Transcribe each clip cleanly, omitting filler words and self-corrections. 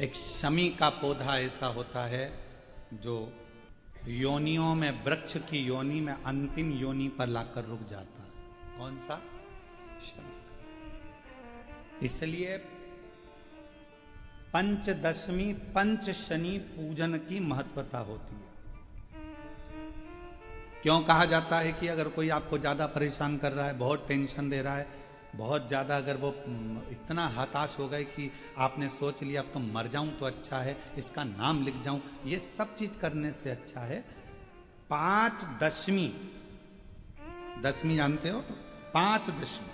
एक शमी का पौधा ऐसा होता है जो योनियों में, वृक्ष की योनि में अंतिम योनि पर लाकर रुक जाता है। कौन सा? शमी। इसलिए पंचदशमी पंच शनि पूजन की महत्वता होती है। क्यों कहा जाता है कि अगर कोई आपको ज्यादा परेशान कर रहा है, बहुत टेंशन दे रहा है, बहुत ज्यादा अगर वो इतना हताश हो गए कि आपने सोच लिया अब तो मर जाऊं तो अच्छा है, इसका नाम लिख जाऊं, ये सब चीज करने से अच्छा है पांच दशमी। दशमी जानते हो? पांच दशमी,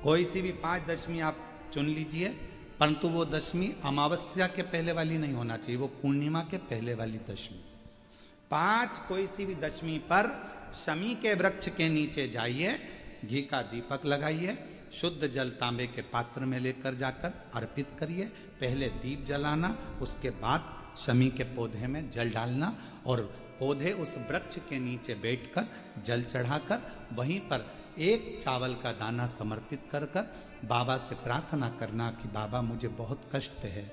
कोई सी भी पांच दशमी आप चुन लीजिए, परंतु वो दशमी अमावस्या के पहले वाली नहीं होना चाहिए, वो पूर्णिमा के पहले वाली दशमी। पांच कोई सी भी दशमी पर शमी के वृक्ष के नीचे जाइए, घी का दीपक लगाइए, शुद्ध जल तांबे के पात्र में लेकर जाकर अर्पित करिए। पहले दीप जलाना, उसके बाद शमी के पौधे में जल डालना और पौधे उस वृक्ष के नीचे बैठकर जल चढ़ाकर वहीं पर एक चावल का दाना समर्पित कर कर बाबा से प्रार्थना करना कि बाबा मुझे बहुत कष्ट है,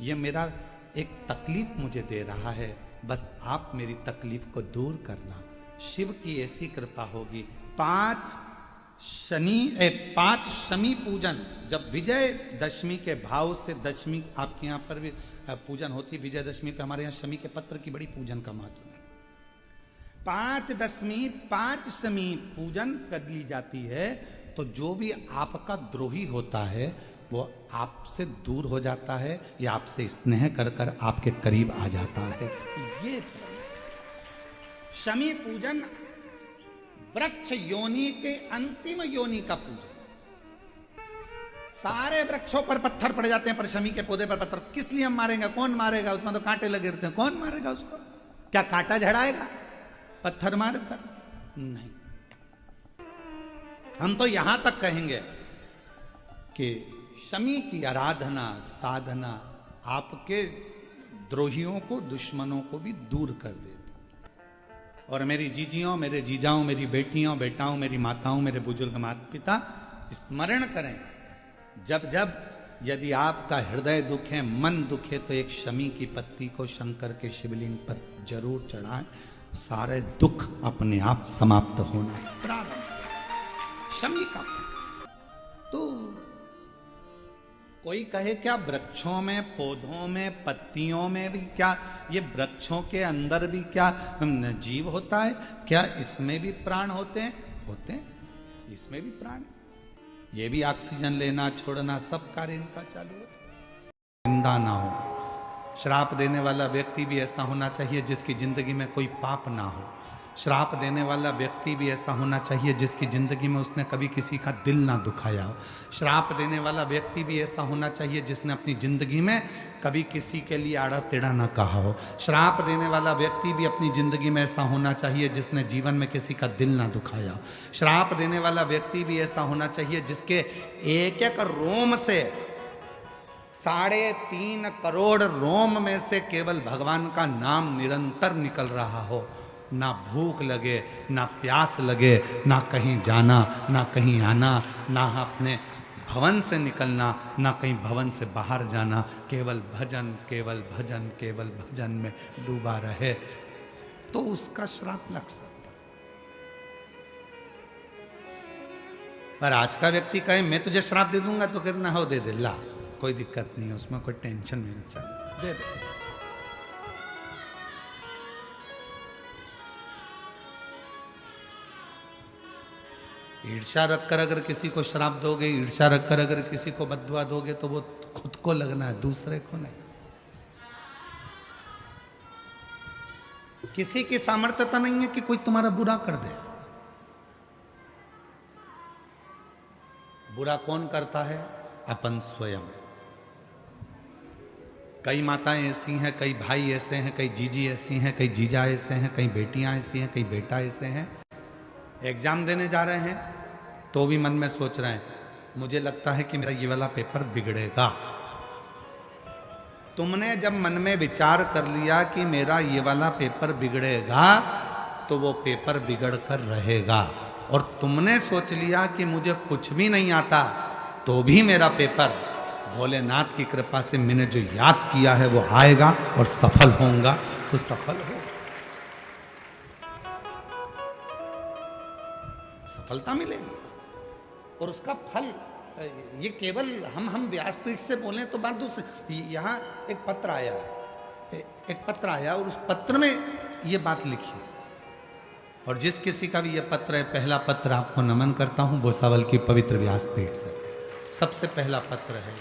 ये मेरा एक तकलीफ मुझे दे रहा है, बस आप मेरी तकलीफ को दूर करना। शिव की ऐसी कृपा होगी। पांच शमी पूजन, जब विजय दशमी के भाव से, दशमी आपके यहाँ पर भी पूजन होती, विजय दशमी पे हमारे यहाँ शमी के पत्र की बड़ी पूजन का महत्व है। पांच दशमी पांच शमी पूजन कर ली जाती है तो जो भी आपका द्रोही होता है वो आपसे दूर हो जाता है या आपसे स्नेह कर कर आपके करीब आ जाता है। ये शमी पूजन वृक्ष योनि के अंतिम योनि का पूजन। सारे वृक्षों पर पत्थर पड़ जाते हैं पर शमी के पौधे पर पत्थर किस लिए हम मारेंगे? कौन मारेगा? उसमें तो कांटे लगे रहते हैं, कौन मारेगा उसको? क्या कांटा झड़ाएगा पत्थर मार कर? नहीं। हम तो यहां तक कहेंगे कि शमी की आराधना साधना आपके द्रोहियों को, दुश्मनों को भी दूर कर देती। और मेरी जीजियों, मेरे जीजाओं, मेरी बेटियों, बेटाओं, मेरी माताओं, मेरे बुजुर्ग माता पिता स्मरण करें, जब जब यदि आपका हृदय दुखे, मन दुखे, तो एक शमी की पत्ती को शंकर के शिवलिंग पर जरूर चढ़ाएं, सारे दुख अपने आप समाप्त होना प्रारंभ। शमी का तो कोई कहे क्या वृक्षों में, पौधों में, पत्तियों में भी क्या, ये वृक्षों के अंदर भी क्या जीव होता है? क्या इसमें भी प्राण होते हैं? होते हैं, इसमें भी प्राण, ये भी ऑक्सीजन लेना छोड़ना सब कार्य इनका चालू होता है। निंदा ना हो। श्राप देने वाला व्यक्ति भी ऐसा होना चाहिए जिसकी जिंदगी में कोई पाप ना हो। श्राप देने वाला व्यक्ति भी ऐसा होना चाहिए जिसकी जिंदगी में उसने कभी किसी का दिल ना दुखाया हो। श्राप देने वाला व्यक्ति भी ऐसा होना चाहिए जिसने अपनी जिंदगी में कभी किसी के लिए आड़ा टेढ़ा ना कहा हो। श्राप देने वाला व्यक्ति भी अपनी जिंदगी में ऐसा होना चाहिए जिसने जीवन में किसी का दिल ना दुखाया हो। श्राप देने वाला व्यक्ति भी ऐसा होना चाहिए जिसके एक एक रोम से, 3.5 करोड़ रोम में से केवल भगवान का नाम निरंतर निकल रहा हो। ना भूख लगे, ना प्यास लगे, ना कहीं जाना, ना कहीं आना, ना अपने भवन से निकलना, ना कहीं भवन से बाहर जाना, केवल भजन, केवल भजन, केवल भजन में डूबा रहे, तो उसका श्राप लग सकता है। पर आज का व्यक्ति कहे मैं तुझे श्राप दे दूंगा तो कहना हो दे दे, ला कोई दिक्कत नहीं है, उसमें कोई टेंशन नहीं चाहिए, दे दे। ईर्ष्या रखकर अगर किसी को श्राप दोगे, ईर्ष्या रखकर अगर किसी को बद्दुआ दोगे तो वो खुद को लगना है, दूसरे को नहीं। किसी की सामर्थ्यता नहीं है कि कोई तुम्हारा बुरा कर दे। बुरा कौन करता है? अपन स्वयं। कई माताएं ऐसी हैं, कई भाई ऐसे हैं, कई जीजी ऐसी हैं, कई जीजा ऐसे हैं, कई बेटियां ऐसी हैं, कई बेटा ऐसे हैं। एग्जाम देने जा रहे हैं तो भी मन में सोच रहे हैं मुझे लगता है कि मेरा ये वाला पेपर बिगड़ेगा। तुमने जब मन में विचार कर लिया कि मेरा ये वाला पेपर बिगड़ेगा तो वो पेपर बिगड़ कर रहेगा, और तुमने सोच लिया कि मुझे कुछ भी नहीं आता तो भी मेरा पेपर भोलेनाथ की कृपा से मैंने जो याद किया है वो आएगा और सफल होऊंगा तो सफल हो, सफलता मिलेगी और उसका फल ये केवल हम व्यासपीठ से बोलें तो बात दूसरी। यहाँ एक पत्र आया, एक पत्र आया और उस पत्र में ये बात लिखी है, और जिस किसी का भी ये पत्र है, पहला पत्र आपको नमन करता हूँ भुसावल की पवित्र व्यासपीठ से, सबसे पहला पत्र है।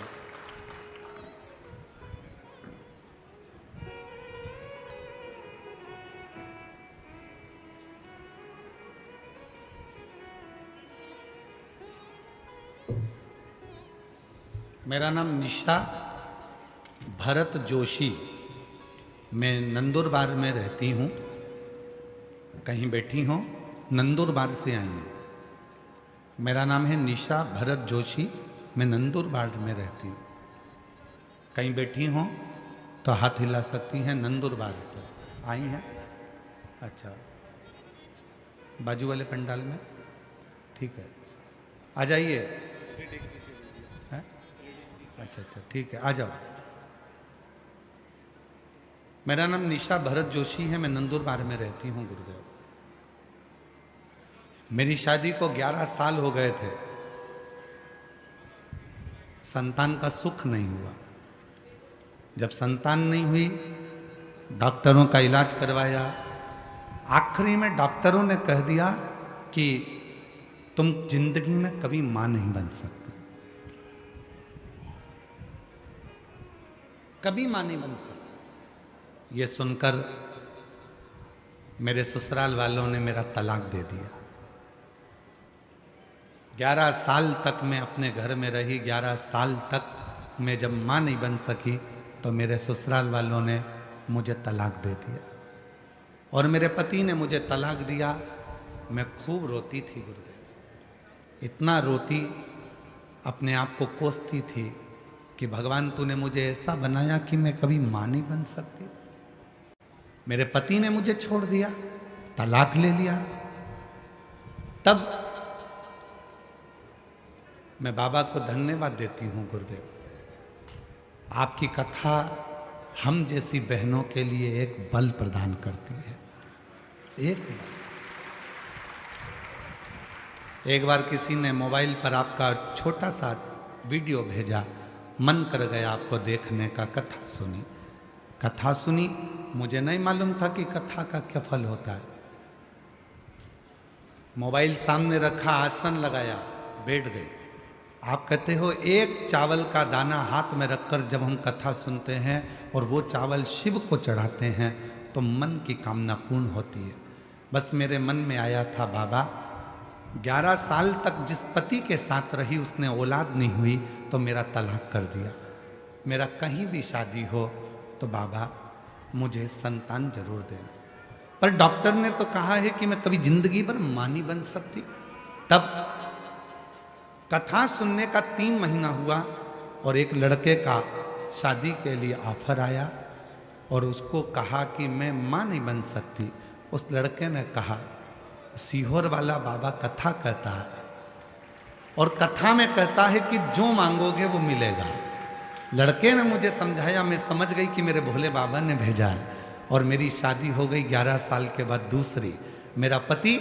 मेरा नाम निशा भरत जोशी, मैं नंदुरबार में रहती हूँ, कहीं बैठी हूँ, नंदुरबार से आई हूँ। मेरा नाम है निशा भरत जोशी, मैं नंदुरबार में रहती हूँ, कहीं बैठी हूँ तो हाथ हिला सकती हैं। नंदुरबार से आई हैं। अच्छा, बाजू वाले पंडाल में, ठीक है, आ जाइए। अच्छा अच्छा, ठीक है, आ जाओ। मेरा नाम निशा भरत जोशी है, मैं नंदुरबार में रहती हूँ गुरुदेव। मेरी शादी को 11 साल हो गए थे, संतान का सुख नहीं हुआ। जब संतान नहीं हुई, डॉक्टरों का इलाज करवाया, आखिरी में डॉक्टरों ने कह दिया कि तुम जिंदगी में कभी मां नहीं बन सकते, कभी मां नहीं बन सकते। ये सुनकर मेरे ससुराल वालों ने मेरा तलाक दे दिया। 11 साल तक मैं अपने घर में रही, 11 साल तक मैं जब मां नहीं बन सकी तो मेरे ससुराल वालों ने मुझे तलाक दे दिया, और मेरे पति ने मुझे तलाक दिया। मैं खूब रोती थी गुरुदेव, इतना रोती, अपने आप को कोसती थी कि भगवान तूने मुझे ऐसा बनाया कि मैं कभी मां नहीं बन सकती। मेरे पति ने मुझे छोड़ दिया, तलाक ले लिया। तब मैं बाबा को धन्यवाद देती हूँ गुरुदेव, आपकी कथा हम जैसी बहनों के लिए एक बल प्रदान करती है, एक बल। एक बार किसी ने मोबाइल पर आपका छोटा सा वीडियो भेजा, मन कर गया आपको देखने का, कथा सुनी। कथा सुनी, मुझे नहीं मालूम था कि कथा का क्या फल होता है। मोबाइल सामने रखा, आसन लगाया, बैठ गई। आप कहते हो एक चावल का दाना हाथ में रखकर जब हम कथा सुनते हैं और वो चावल शिव को चढ़ाते हैं तो मन की कामना पूर्ण होती है। बस मेरे मन में आया था, बाबा 11 साल तक जिस पति के साथ रही उसने औलाद नहीं हुई तो मेरा तलाक कर दिया। मेरा कहीं भी शादी हो तो बाबा मुझे संतान जरूर देना। पर डॉक्टर ने तो कहा है कि मैं कभी जिंदगी भर मां नहीं बन सकती। तब कथा सुनने का 3 महीना हुआ और एक लड़के का शादी के लिए ऑफर आया और उसको कहा कि मैं मां नहीं बन सकती। उस लड़के ने कहा, सीहोर वाला बाबा कथा कहता है और कथा में कहता है कि जो मांगोगे वो मिलेगा। लड़के ने मुझे समझाया, मैं समझ गई कि मेरे भोले बाबा ने भेजा है, और मेरी शादी हो गई 11 साल के बाद दूसरी। मेरा पति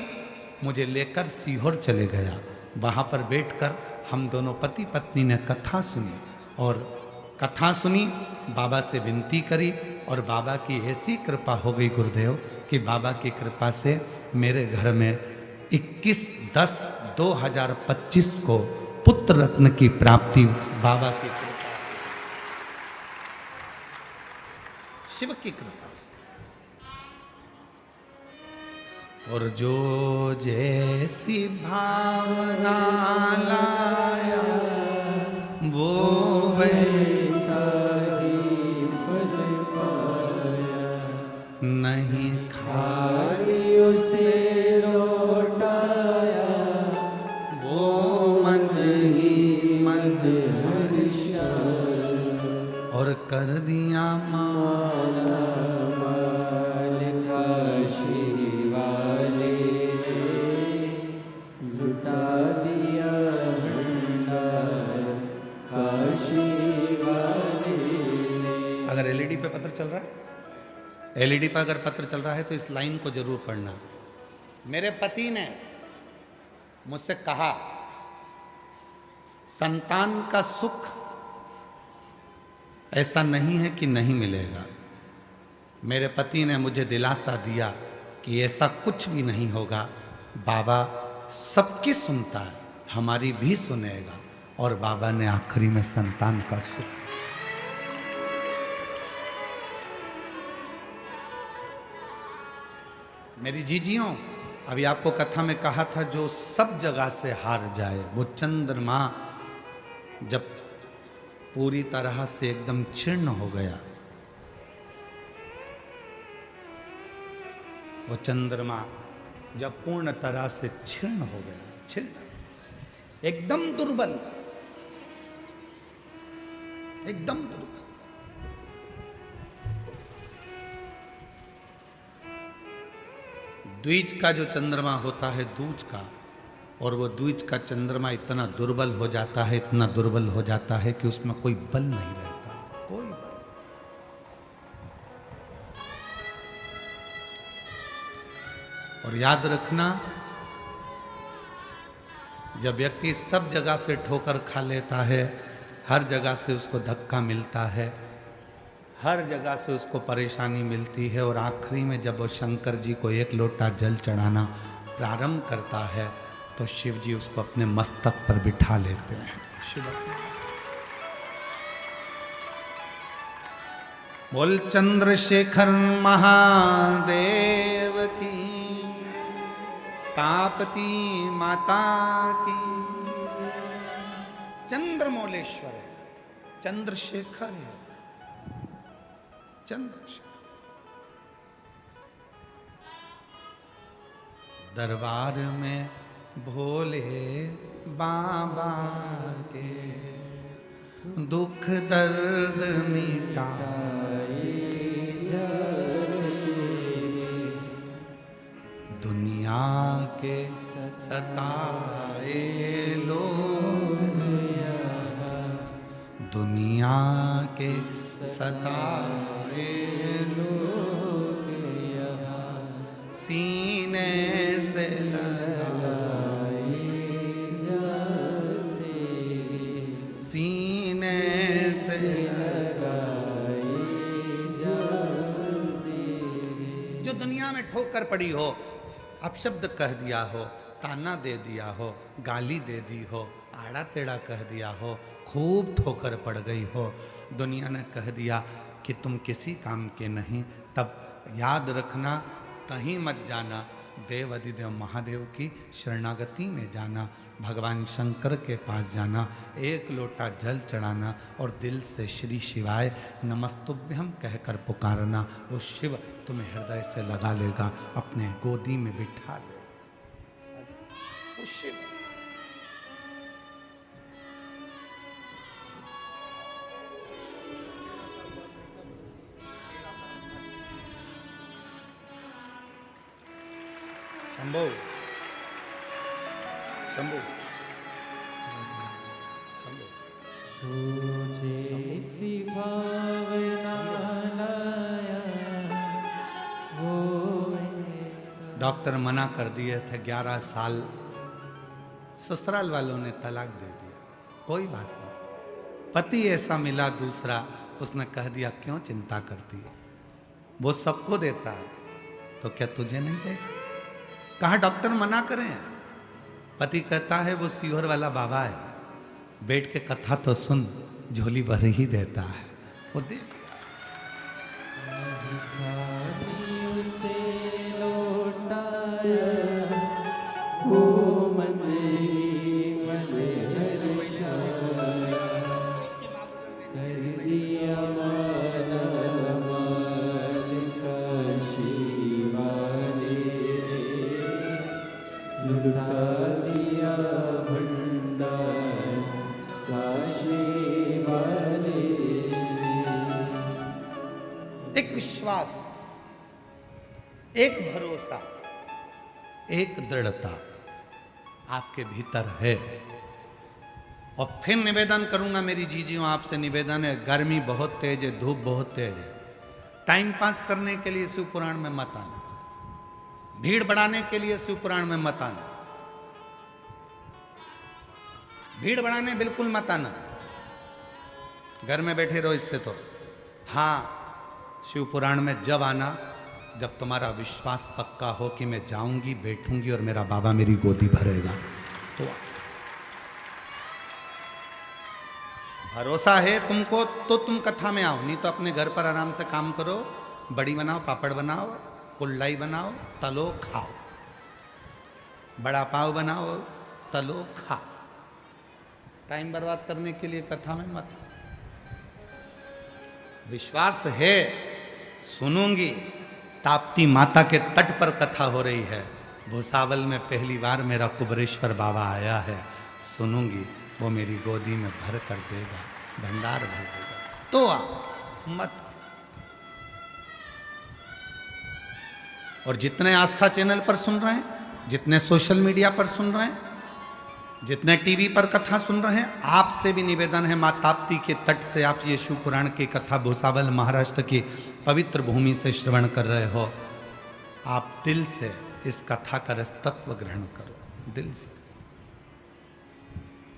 मुझे लेकर सीहोर चले गया, वहाँ पर बैठकर हम दोनों पति पत्नी ने कथा सुनी, और कथा सुनी, बाबा से विनती करी, और बाबा की ऐसी कृपा हो गई गुरुदेव कि बाबा की कृपा से मेरे घर में 21/10/2025 को पुत्र रत्न की प्राप्ति बाबा की कृपा से, शिव की कृपा से। और जो जैसी भावना लाया वो वैसा ही फल पाया, नहीं खाली उसे लौटाया, वो मन ही मन हर्षा, और कर दिया माला माल काशी वाले, लुटा दिया भंडार काशी अगर एलईडी पे पत्र चल रहा है, एलईडी पर अगर पत्र चल रहा है तो इस लाइन को जरूर पढ़ना। मेरे पति ने मुझसे कहा संतान का सुख ऐसा नहीं है कि नहीं मिलेगा। मेरे पति ने मुझे दिलासा दिया कि ऐसा कुछ भी नहीं होगा, बाबा सबकी सुनता है, हमारी भी सुनेगा। और बाबा ने आखिरी में संतान का सुख। मेरी जीजियों, अभी आपको कथा में कहा था जो सब जगह से हार जाए, वो चंद्रमा जब पूरी तरह से एकदम क्षीण हो गया, वो चंद्रमा जब पूर्ण तरह से क्षीण हो गया, क्षीण, एकदम दुर्बल, एकदम दुर्बल। द्विज का जो चंद्रमा होता है दूज का, और वो द्विज का चंद्रमा इतना दुर्बल हो जाता है, इतना दुर्बल हो जाता है कि उसमें कोई बल नहीं रहता, कोई बल। और याद रखना, जब व्यक्ति सब जगह से ठोकर खा लेता है, हर जगह से उसको धक्का मिलता है, हर जगह से उसको परेशानी मिलती है, और आखिरी में जब वो शंकर जी को एक लोटा जल चढ़ाना प्रारंभ करता है तो शिव जी उसको अपने मस्तक पर बिठा लेते हैं। शिव अपने मस्तक। बोल चंद्रशेखर महादेव की, तापती माता की। चंद्रमौलेश्वर है, चंद्रशेखर है, चंद्रशेखर। दरबार में भोले बाबा के दुख दर्द मिटाए दुनिया के सताए लोग, दुनिया के सताए लोग सीने से लगाए जाते, सीने से लगाए जाते। जो दुनिया में ठोकर पड़ी हो, अपशब्द कह दिया हो, ताना दे दिया हो, गाली दे दी हो, आड़ा टेढ़ा कह दिया हो, खूब ठोकर पड़ गई हो, दुनिया ने कह दिया कि तुम किसी काम के नहीं, तब याद रखना, कहीं मत जाना, देव अधिदेव महादेव की शरणागति में जाना, भगवान शंकर के पास जाना, एक लोटा जल चढ़ाना और दिल से श्री शिवाय नमस्तुभ्यम कहकर पुकारना। वो शिव तुम्हें हृदय से लगा लेगा, अपने गोदी में बिठा लेगा। वो शिव शंभो शंभो डॉक्टर मना कर दिए थे, 11 साल ससुराल वालों ने तलाक दे दिया, कोई बात नहीं। पति ऐसा मिला दूसरा, उसने कह दिया क्यों चिंता करती है, वो सबको देता है तो क्या तुझे नहीं देगा। कहा डॉक्टर मना करें, पति कहता है वो सीहोर वाला बाबा है, बैठ के कथा तो सुन, झोली भर ही देता है, वो दे दिया। एक विश्वास, एक भरोसा, एक दृढ़ता आपके भीतर है, और फिर निवेदन करूंगा मेरी जीजियों, आपसे निवेदन है, गर्मी बहुत तेज है, धूप बहुत तेज है, टाइम पास करने के लिए शिव पुराण में मत आना, भीड़ बढ़ाने के लिए शिव पुराण में मत आना, भीड़ बढ़ाने बिल्कुल मत आना, घर में बैठे रहो इससे तो। हाँ, शिव पुराण में जब आना जब तुम्हारा विश्वास पक्का हो कि मैं जाऊंगी, बैठूंगी और मेरा बाबा मेरी गोदी भरेगा, तो भरोसा है तुमको तो तुम कथा में आओ, नहीं तो अपने घर पर आराम से काम करो, बड़ी बनाओ, पापड़ बनाओ, कुल्लाई बनाओ, तलो खाओ, बड़ा पाव बनाओ, तलो खाओ, टाइम बर्बाद करने के लिए कथा में मत आओ। विश्वास है सुनूंगी, ताप्ती माता के तट पर कथा हो रही है, भूसावल में पहली बार मेरा कुबरेश्वर बाबा आया है, सुनूंगी, वो मेरी गोदी में भर कर देगा, भंडार भर देगा, तो आओ, मत। और जितने आस्था चैनल पर सुन रहे हैं, जितने सोशल मीडिया पर सुन रहे हैं, जितने टीवी पर कथा सुन रहे हैं, आपसे भी निवेदन है, मां ताप्ती के तट से आप ये शिव पुराण की कथा भूसावल महाराष्ट्र की पवित्र भूमि से श्रवण कर रहे हो, आप दिल से इस कथा का रस तत्व ग्रहण करो, दिल से।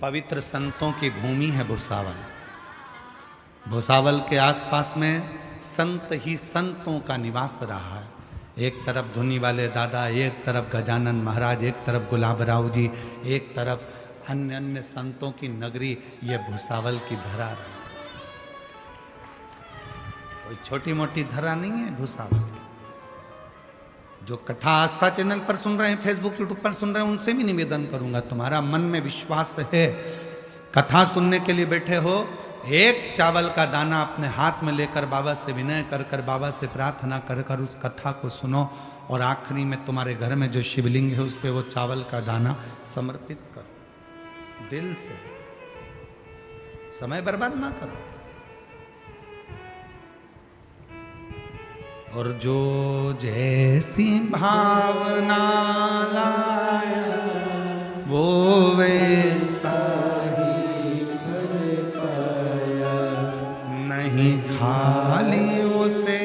पवित्र संतों की भूमि है भूसावल, भूसावल के आसपास में संत ही संतों का निवास रहा है, एक तरफ धुनी वाले दादा, एक तरफ गजानन महाराज, एक तरफ गुलाबराव जी, एक तरफ अन्य अन्य संतों की नगरी, ये भूसावल की धरा रही, कोई छोटी मोटी धरा नहीं है भूसावल की। जो कथा आस्था चैनल पर सुन रहे हैं, फेसबुक यूट्यूब पर सुन रहे हैं, उनसे भी निवेदन करूंगा, तुम्हारा मन में विश्वास है, कथा सुनने के लिए बैठे हो, एक चावल का दाना अपने हाथ में लेकर बाबा से विनय कर कर, बाबा से प्रार्थना कर कर उस कथा को सुनो, और आखिरी में तुम्हारे घर में जो शिवलिंग है उस पे वो चावल का दाना समर्पित करो, दिल से, समय बर्बाद ना करो। और जो जैसी भावना लाया वो वैसा ही फल पाया, नहीं खाली उसे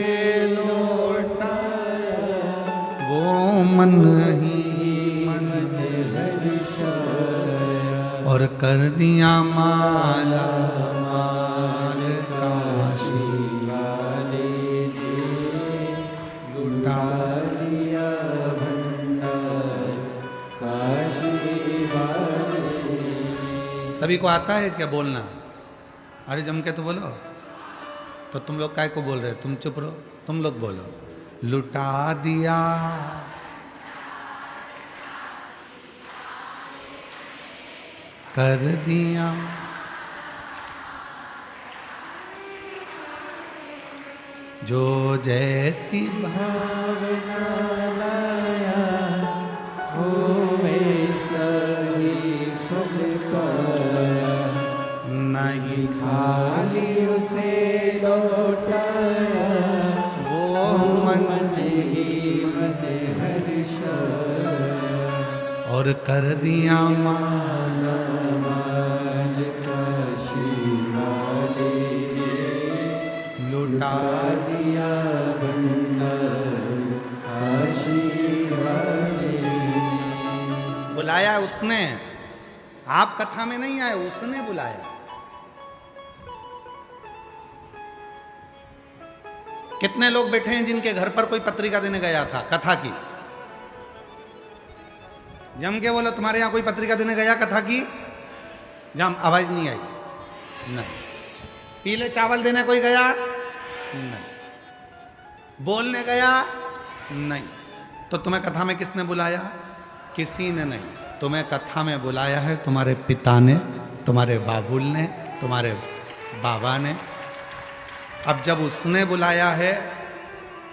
लौटाया, वो मन ही मन हर्षाया, और कर दिया माला माल काशी वाले ने, लुटा दिया भंडार काशी वाले ने। सभी को आता है क्या बोलना? अरे जम के तो बोलो, तो तुम लोग काय को बोल रहे हो? तुम चुप रहो, तुम लोग बोलो, लुटा दिया कर दिया, जो जैसी भावना लाया वो वैसा ही फल पाया, नहीं खाली उसे लौटाया, वो मन ही मन हर्षाया, और कर दिया माला माल काशी वाले ने, लुटा दिया भंडार काशी वाले ने। बुलाया उसने, आप कथा में नहीं आए, उसने बुलाया। कितने लोग बैठे हैं जिनके घर पर कोई पत्रिका देने गया था कथा की? जम के बोलो, तुम्हारे यहां कोई पत्रिका देने गया कथा की? जम आवाज नहीं आई, नहीं। पीले चावल देने कोई गया? नहीं। बोलने गया? नहीं। तो तुम्हें कथा में किसने बुलाया? किसी ने नहीं। तुम्हें कथा में बुलाया है तुम्हारे पिता ने, तुम्हारे बाबुल ने, तुम्हारे बाबा ने। अब जब उसने बुलाया है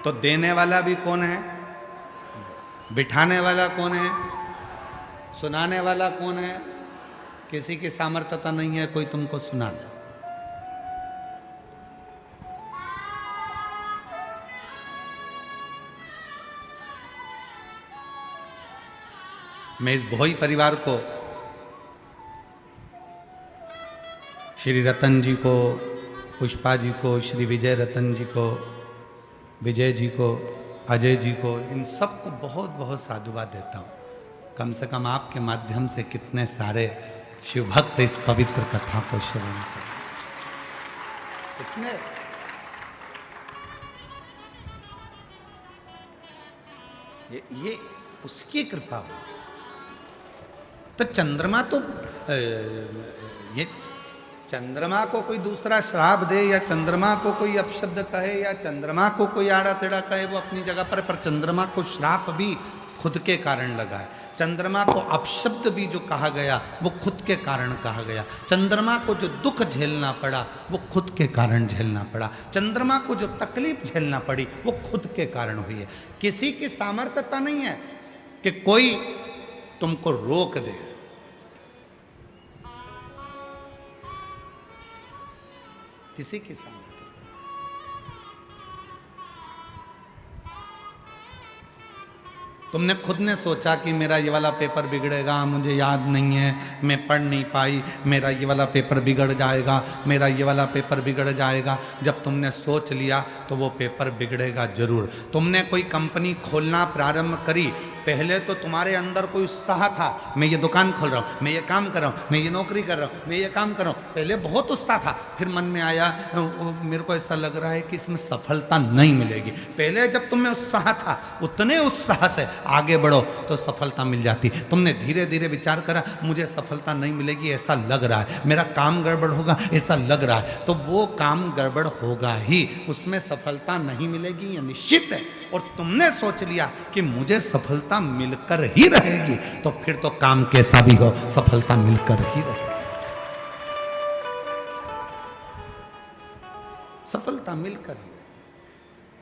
तो देने वाला भी कौन है? बिठाने वाला कौन है? सुनाने वाला कौन है? किसी की सामर्थ्यता नहीं है कोई तुमको सुना ले। मैं इस भोई परिवार को श्री रतन जी को, पुष्पा जी को, श्री विजय रतन जी को, विजय जी को, अजय जी को, इन सबको बहुत बहुत साधुवाद देता हूँ। कम से कम आपके माध्यम से कितने सारे शिव भक्त इस पवित्र कथा को श्रवण करें। कितने ये उसकी कृपा हो। तो चंद्रमा तो ये चंद्रमा को कोई दूसरा श्राप दे या चंद्रमा को कोई अपशब्द कहे या चंद्रमा को कोई आड़ा टेढ़ा कहे, वो अपनी जगह पर चंद्रमा को श्राप भी खुद के कारण लगा है। चंद्रमा को अपशब्द भी जो कहा गया वो खुद के कारण कहा गया। चंद्रमा को जो दुख झेलना पड़ा वो खुद के कारण झेलना पड़ा। चंद्रमा को जो तकलीफ झेलना पड़ी वो खुद के कारण हुई है। किसी की सामर्थ्यता नहीं है कि कोई तुमको रोक दे। किसी की सामर्थ्य तुमने खुद ने सोचा कि मेरा ये वाला पेपर बिगड़ेगा, मुझे याद नहीं है, मैं पढ़ नहीं पाई, मेरा ये वाला पेपर बिगड़ जाएगा, मेरा ये वाला पेपर बिगड़ जाएगा। जब तुमने सोच लिया तो वो पेपर बिगड़ेगा जरूर। तुमने कोई कंपनी खोलना प्रारंभ करी, पहले तो तुम्हारे अंदर कोई उत्साह था, मैं ये दुकान खोल रहा हूँ, मैं ये काम कर रहा हूँ, मैं ये नौकरी कर रहा हूँ, मैं ये काम कर रहा हूँ, पहले बहुत उत्साह था। फिर मन में आया मेरे को ऐसा लग रहा है कि इसमें सफलता नहीं मिलेगी। पहले जब तुम्हें उत्साह था, उतने उत्साह से आगे बढ़ो तो सफलता मिल जाती। तुमने धीरे धीरे विचार करा मुझे सफलता नहीं मिलेगी, ऐसा लग रहा है, मेरा काम गड़बड़ होगा ऐसा लग रहा है, तो वो काम गड़बड़ होगा ही, उसमें सफलता नहीं मिलेगी, ये निश्चित है। और तुमने सोच लिया कि मुझे सफलता मिलकर ही रहेगी, तो फिर तो काम कैसा भी हो सफलता मिलकर ही रहेगी। सफलता मिलकर ही,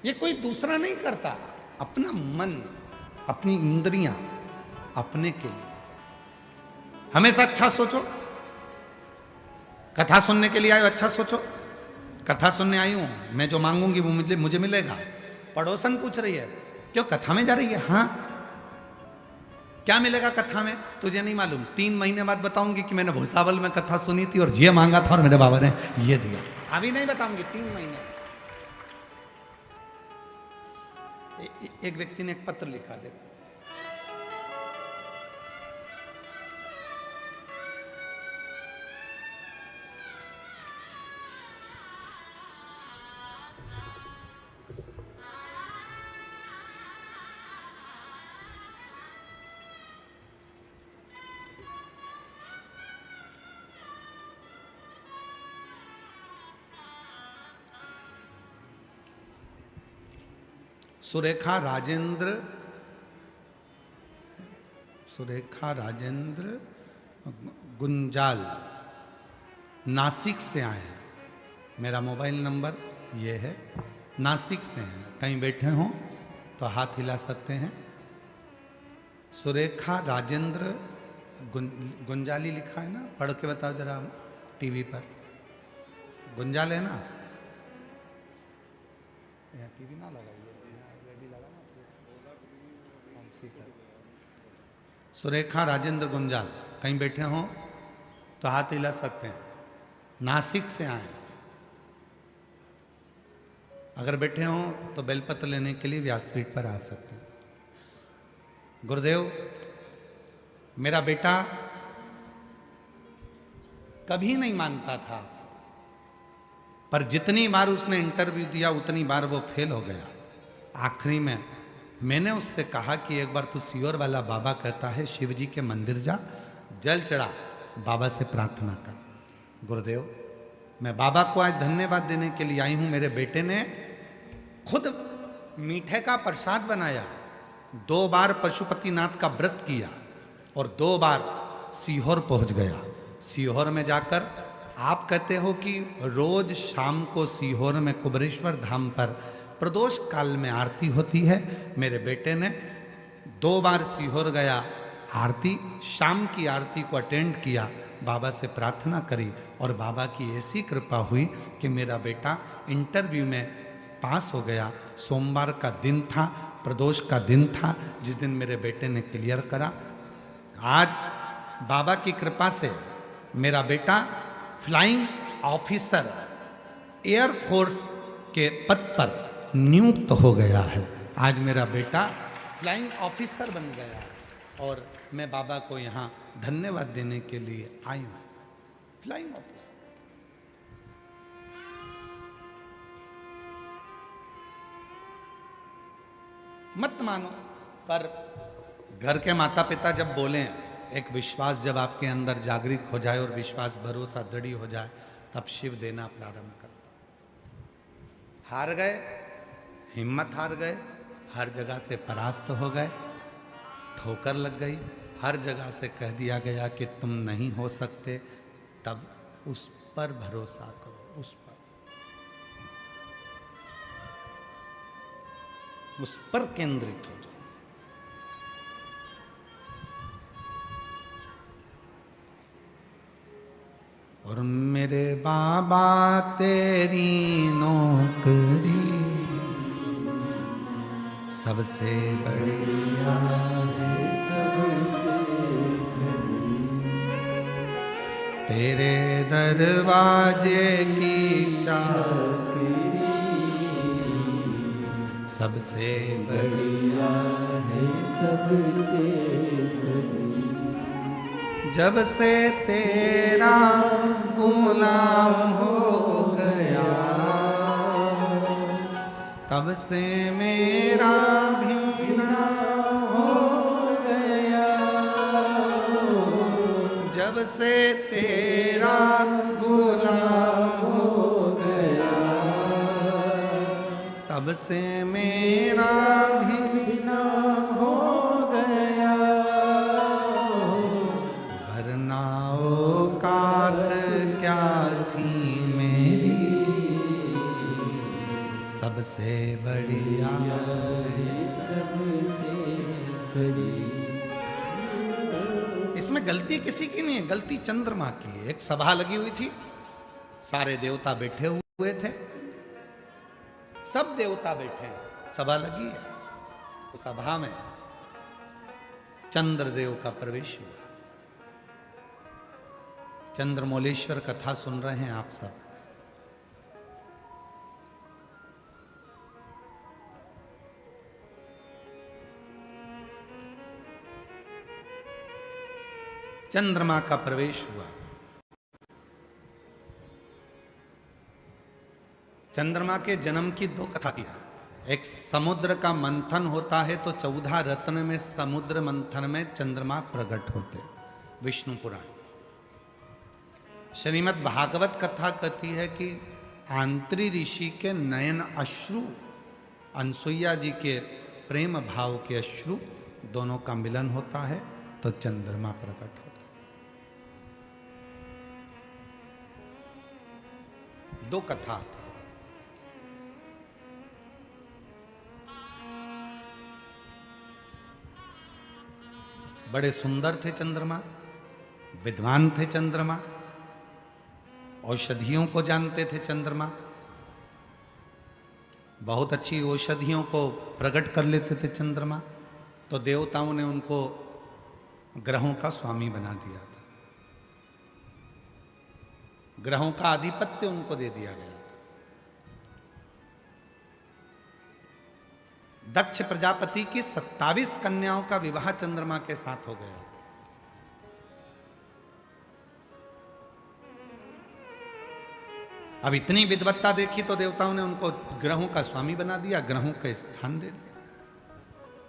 ये कोई दूसरा नहीं करता, अपना मन, अपनी इंद्रियां, अपने के लिए। हमेशा अच्छा सोचो। कथा सुनने के लिए आयो, अच्छा सोचो। कथा सुनने आई हूं, मैं जो मांगूंगी वो मुझे मिलेगा। पड़ोसन पूछ रही है क्यों कथा में जा रही है? हाँ, क्या मिलेगा कथा में? तुझे नहीं मालूम। 3 महीने बाद बताऊंगी कि मैंने भूसावल में कथा सुनी थी और ये मांगा था और मेरे बाबा ने ये दिया। अभी नहीं बताऊंगी, 3 महीने। एक व्यक्ति ने एक पत्र लिखा, देखो। सुरेखा राजेंद्र गुंजाल नासिक से आए हैं। मेरा मोबाइल नंबर ये है, नासिक से हैं। कहीं बैठे हों तो हाथ हिला सकते हैं। सुरेखा राजेंद्र गुंजाली लिखा है ना, पढ़ के बताओ जरा टीवी पर। गुंजाल है ना? यहाँ टीवी ना लगाइए, रेडी लगा ना। ठीक है। सुरेखा राजेंद्र गुंजाल कहीं बैठे हों तो हाथ हिला सकते हैं। नासिक से आए। अगर बैठे हों तो बेलपत्र लेने के लिए व्यासपीठ पर आ सकते हैं। गुरुदेव, मेरा बेटा कभी नहीं मानता था, पर जितनी बार उसने इंटरव्यू दिया उतनी बार वो फेल हो गया। आखिरी में मैंने उससे कहा कि एक बार तू सियोर वाला बाबा कहता है शिव जी के मंदिर जा, जल चढ़ा, बाबा से प्रार्थना कर। गुरुदेव, मैं बाबा को आज धन्यवाद देने के लिए आई हूं। मेरे बेटे ने खुद मीठे का प्रसाद बनाया, 2 बार पशुपतिनाथ का व्रत किया और 2 बार सीहोर पहुंच गया। सीहोर में जाकर आप कहते हो कि रोज शाम को सीहोर में कुबरेश्वर धाम पर प्रदोष काल में आरती होती है। मेरे बेटे ने 2 बार सीहोर गया, आरती, शाम की आरती को अटेंड किया, बाबा से प्रार्थना करी और बाबा की ऐसी कृपा हुई कि मेरा बेटा इंटरव्यू में पास हो गया। सोमवार का दिन था, प्रदोष का दिन था, जिस दिन मेरे बेटे ने क्लियर करा। आज बाबा की कृपा से मेरा बेटा फ्लाइंग ऑफिसर एयरफोर्स के पद पर नियुक्त हो गया है। आज मेरा बेटा फ्लाइंग ऑफिसर बन गया है और मैं बाबा को यहाँ धन्यवाद देने के लिए आई हूँ। Flying officer. मत मानो, पर घर के माता पिता जब बोले, एक विश्वास जब आपके अंदर जागृत हो जाए और विश्वास भरोसा दृढ़ हो जाए, तब शिव देना प्रारंभ करता। हार गए, हिम्मत हार गए, हर जगह से परास्त हो गए, ठोकर लग गई, हर जगह से कह दिया गया कि तुम नहीं हो सकते, तब उस पर भरोसा करो, उस पर केंद्रित हो जाओ। और मेरे बाबा तेरी नौकरी सबसे बढ़िया है, सबसे तेरे दरवाजे की चाकरी सबसे बढ़िया है, सबसे बढ़िया। जब से तेरा गुलाम हो गया, तब से मेरा भी नाम हो गया। जब से तेरा गुलाम हो गया, तब से मेरा भी नाम हो गया। वरना औकात क्या थी मेरी, सबसे बढ़िया सबसे बढ़िया। इसमें गलती किसी की नहीं है, गलती चंद्रमा की है। एक सभा लगी हुई थी, सारे देवता बैठे हुए थे, सब देवता बैठे हैं, सभा लगी है। तो सभा में चंद्रदेव का प्रवेश हुआ। चंद्रमौलेश्वर कथा सुन रहे हैं आप सब। चंद्रमा का प्रवेश हुआ। चंद्रमा के जन्म की दो कथा की है। एक समुद्र का मंथन होता है तो 14 रत्न में समुद्र मंथन में चंद्रमा प्रकट होते, विष्णु पुराण। श्रीमद् भागवत कथा कहती है कि आंत्री ऋषि के नयन अश्रु, अनसुईया जी के प्रेम भाव के अश्रु, दोनों का मिलन होता है तो चंद्रमा प्रकट होता है। दो कथा थी। बड़े सुंदर थे चंद्रमा, विद्वान थे चंद्रमा, औषधियों को जानते थे चंद्रमा, बहुत अच्छी औषधियों को प्रकट कर लेते थे चंद्रमा। तो देवताओं ने उनको ग्रहों का स्वामी बना दिया था, ग्रहों का आधिपत्य उनको दे दिया गया था। दक्ष प्रजापति की 27 कन्याओं का विवाह चंद्रमा के साथ हो गया। अब इतनी विद्वत्ता देखी तो देवताओं ने उनको ग्रहों का स्वामी बना दिया, ग्रहों का स्थान दे दिया।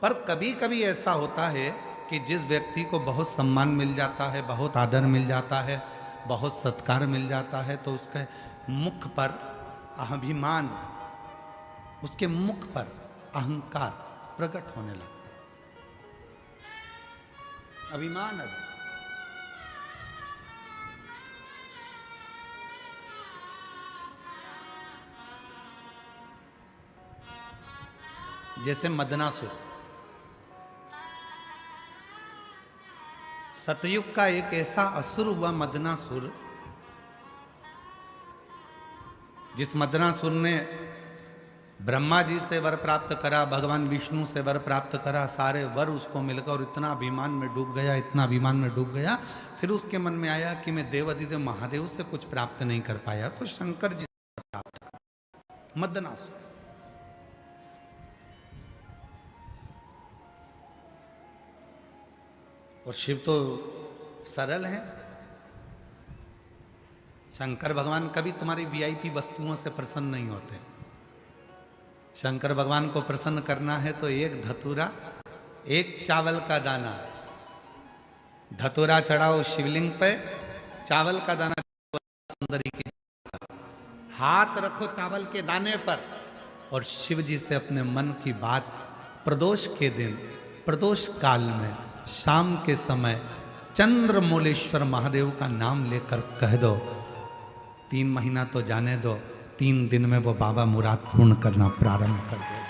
पर कभी कभी ऐसा होता है कि जिस व्यक्ति को बहुत सम्मान मिल जाता है, बहुत आदर मिल जाता है, बहुत सत्कार मिल जाता है, तो उसके मुख पर अभिमान, उसके मुख पर अहंकार प्रकट होने लगता है, अभिमान आ जाता। जैसे मदनासुर, सतयुग का एक ऐसा असुर हुआ मदनासुर, जिस मदनासुर ने ब्रह्मा जी से वर प्राप्त करा, भगवान विष्णु से वर प्राप्त करा, सारे वर उसको मिलकर और इतना अभिमान में डूब गया, इतना अभिमान में डूब गया। फिर उसके मन में आया कि मैं देव अधिदेव महादेव से कुछ प्राप्त नहीं कर पाया, तो शंकर जी से प्राप्त, मदनासुर। और शिव तो सरल हैं। शंकर भगवान कभी तुम्हारी वीआईपी वस्तुओं से प्रसन्न नहीं होते। शंकर भगवान को प्रसन्न करना है तो एक धतूरा, एक चावल का दाना, धतूरा चढ़ाओ शिवलिंग पे, चावल का दाना सुंदरी की, हाथ रखो चावल के दाने पर और शिव जी से अपने मन की बात प्रदोष के दिन, प्रदोष काल में, शाम के समय चंद्रमौलेश्वर महादेव का नाम लेकर कह दो। 3 महीना तो जाने दो, 3 दिन में वो बाबा मुराद पूर्ण करना प्रारंभ कर देगा।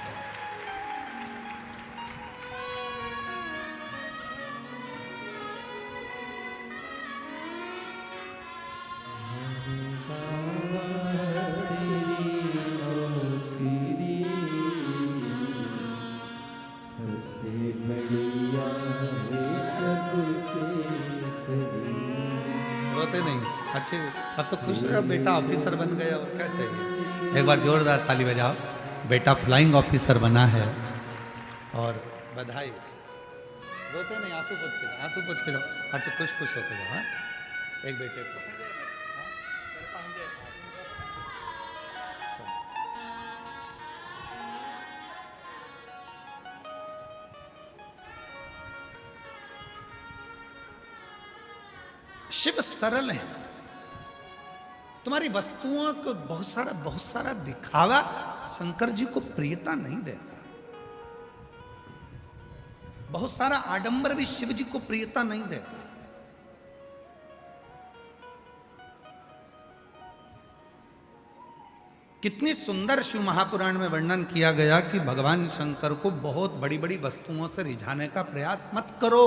रोते नहीं, अच्छे, अब तो खुश हो, बेटा ऑफिसर बन गया, और क्या चाहिए। एक बार जोरदार ताली बजाओ। बेटा फ्लाइंग ऑफिसर बना है और बधाई। रोते नहीं, आंसू पोंछ के जाओ, आंसू पोंछ के जाओ। अच्छा खुश खुश होते जाओ। हाँ? एक बेटे को शिव सरल है। तुम्हारी वस्तुओं को बहुत सारा दिखावा शंकर जी को प्रियता नहीं देता। बहुत सारा आडंबर भी शिव जी को प्रियता नहीं देता। कितनी सुंदर शिव महापुराण में वर्णन किया गया कि भगवान शंकर को बहुत बड़ी बड़ी वस्तुओं से रिझाने का प्रयास मत करो।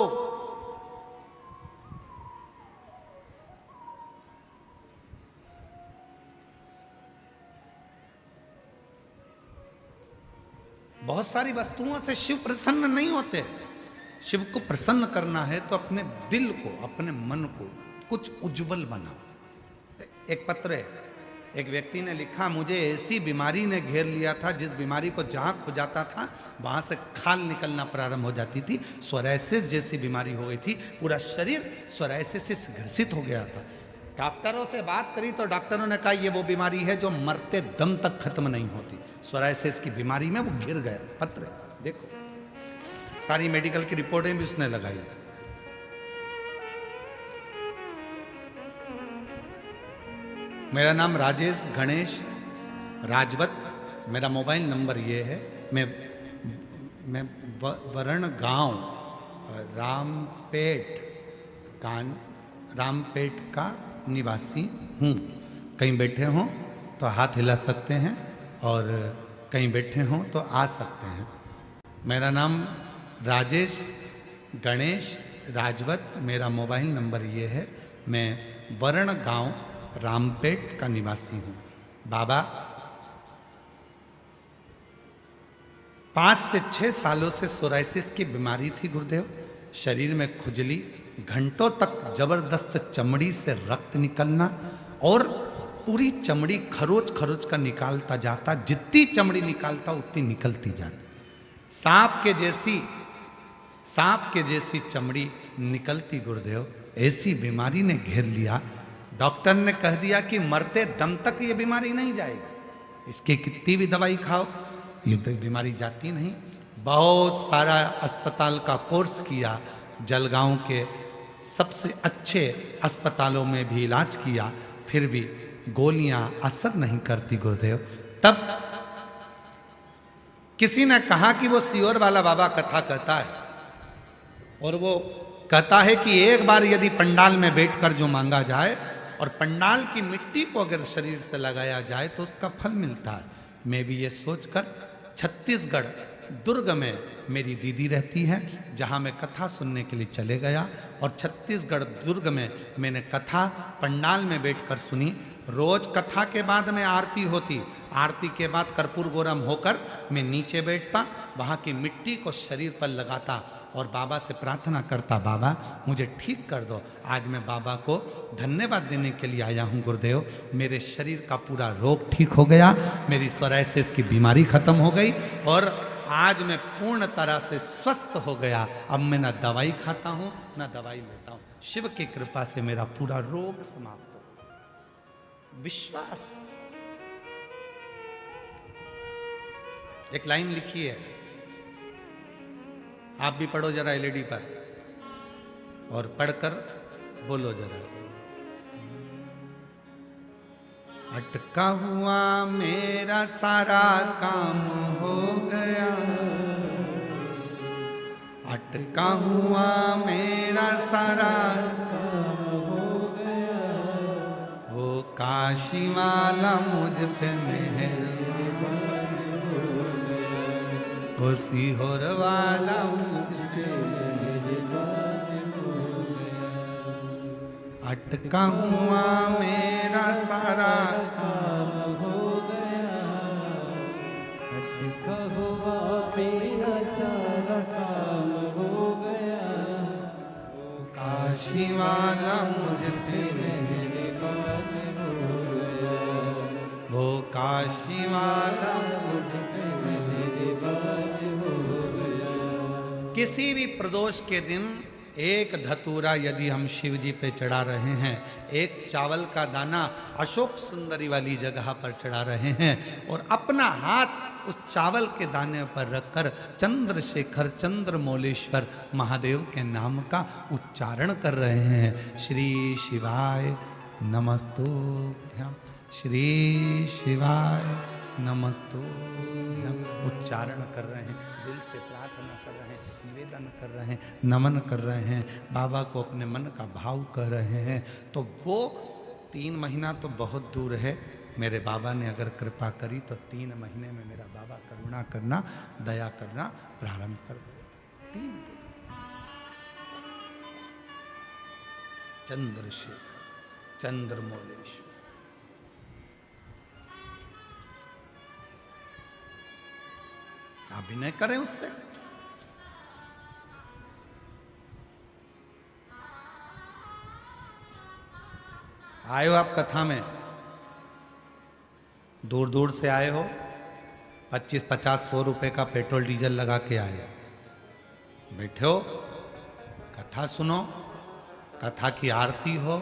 बहुत सारी वस्तुओं से शिव प्रसन्न नहीं होते। शिव को प्रसन्न करना है तो अपने दिल को, अपने मन को कुछ उज्जवल बनाओ। एक पत्र है, एक व्यक्ति ने लिखा, मुझे ऐसी बीमारी ने घेर लिया था जिस बीमारी को जहां खुजाता था वहां से खाल निकलना प्रारंभ हो जाती थी। सोरायसिस जैसी बीमारी हो गई थी, पूरा शरीर सोरायसिस से ग्रसित हो गया था। डॉक्टरों से बात करी तो डॉक्टरों ने कहा ये वो बीमारी है जो मरते दम तक खत्म नहीं होती। सोरायसिस की बीमारी में वो गिर गए। पत्र देखो, सारी मेडिकल की रिपोर्टें भी उसने लगाई। मेरा नाम राजेश गणेश राजवत, मेरा मोबाइल नंबर ये है। मैं वरण गांव रामपेट का निवासी हूँ। कहीं बैठे हों तो हाथ हिला सकते हैं और कहीं बैठे हों तो आ सकते हैं। मेरा नाम राजेश गणेश राजवत, मेरा मोबाइल नंबर ये है। मैं वरण गांव रामपेट का निवासी हूँ। बाबा 5 से 6 सालों से सोरायसिस की बीमारी थी गुरुदेव। शरीर में खुजली, घंटों तक जबरदस्त चमड़ी से रक्त निकलना और पूरी चमड़ी खरोच खरोच कर निकालता जाता। जितनी चमड़ी निकालता उतनी निकलती जाती। सांप के जैसी चमड़ी निकलती गुरुदेव। ऐसी बीमारी ने घेर लिया। डॉक्टर ने कह दिया कि मरते दम तक ये बीमारी नहीं जाएगी, इसकी कितनी भी दवाई खाओ ये बीमारी जाती नहीं। बहुत सारा अस्पताल का कोर्स किया, जलगांव के सबसे अच्छे अस्पतालों में भी इलाज किया, फिर भी गोलियां असर नहीं करती गुरुदेव। तब किसी ने कहा कि वो सियोर वाला बाबा कथा कहता है और वो कहता है कि एक बार यदि पंडाल में बैठकर जो मांगा जाए और पंडाल की मिट्टी को अगर शरीर से लगाया जाए तो उसका फल मिलता है। मैं भी ये सोचकर छत्तीसगढ़ दुर्ग में मेरी दीदी रहती है, जहाँ मैं कथा सुनने के लिए चले गया और छत्तीसगढ़ दुर्ग में मैंने कथा पंडाल में बैठकर सुनी। रोज कथा के बाद में आरती होती, आरती के बाद कर्पूर गौरम होकर मैं नीचे बैठता, वहाँ की मिट्टी को शरीर पर लगाता और बाबा से प्रार्थना करता, बाबा मुझे ठीक कर दो। आज मैं बाबा को धन्यवाद देने के लिए आया हूँ गुरुदेव, मेरे शरीर का पूरा रोग ठीक हो गया, मेरी सोराइसिस की बीमारी खत्म हो गई और आज मैं पूर्ण तरह से स्वस्थ हो गया। अब मैं ना दवाई खाता हूँ ना दवाई लेता हूँ, शिव की कृपा से मेरा पूरा रोग समाप्त हो गया। विश्वास। एक लाइन लिखी है, आप भी पढ़ो जरा एलईडी पर और पढ़कर बोलो जरा। अटका हुआ मेरा सारा काम हो गया, अटका हुआ मेरा सारा काम हो गया, वो काशी वाला मुझ पे मेहरबान हो गया, वो सीहोर वाला मुझ पे मेहरबान हो गया, अटका हुआ मेरा सारा काम हो गया, अटका हुआ मेरा सारा काम हो गया, काशी वाला मुझ पे मेहरबान हो गया, वो काशी वाला मुझ पे मेहरबान हो गया। किसी भी प्रदोष के दिन एक धतूरा यदि हम शिव जी पे चढ़ा रहे हैं, एक चावल का दाना अशोक सुंदरी वाली जगह पर चढ़ा रहे हैं और अपना हाथ उस चावल के दाने पर रखकर चंद्रशेखर चंद्रमौलेश्वर महादेव के नाम का उच्चारण कर रहे हैं। श्री शिवाय नमस्तुभ्यं, श्री शिवाय नमस्तुभ्यं उच्चारण कर रहे हैं, दिल से प्रार्थना कर रहे हैं, निवेदन कर रहे हैं, नमन कर रहे हैं, बाबा को अपने मन का भाव कर रहे हैं। तो वो 3 महीना तो बहुत दूर है, मेरे बाबा ने अगर कृपा करी तो 3 महीने में मेरा बाबा करुणा करना, दया करना प्रारंभ कर दिया। 3 दिन चंद्रशेखर चंद्रमौलेश्वर। अभिनय करें उससे। आए हो आप कथा में, दूर दूर से आए हो, 25, 50, 100 रुपए का पेट्रोल डीजल लगा के आए, बैठे हो, कथा सुनो, कथा की आरती हो,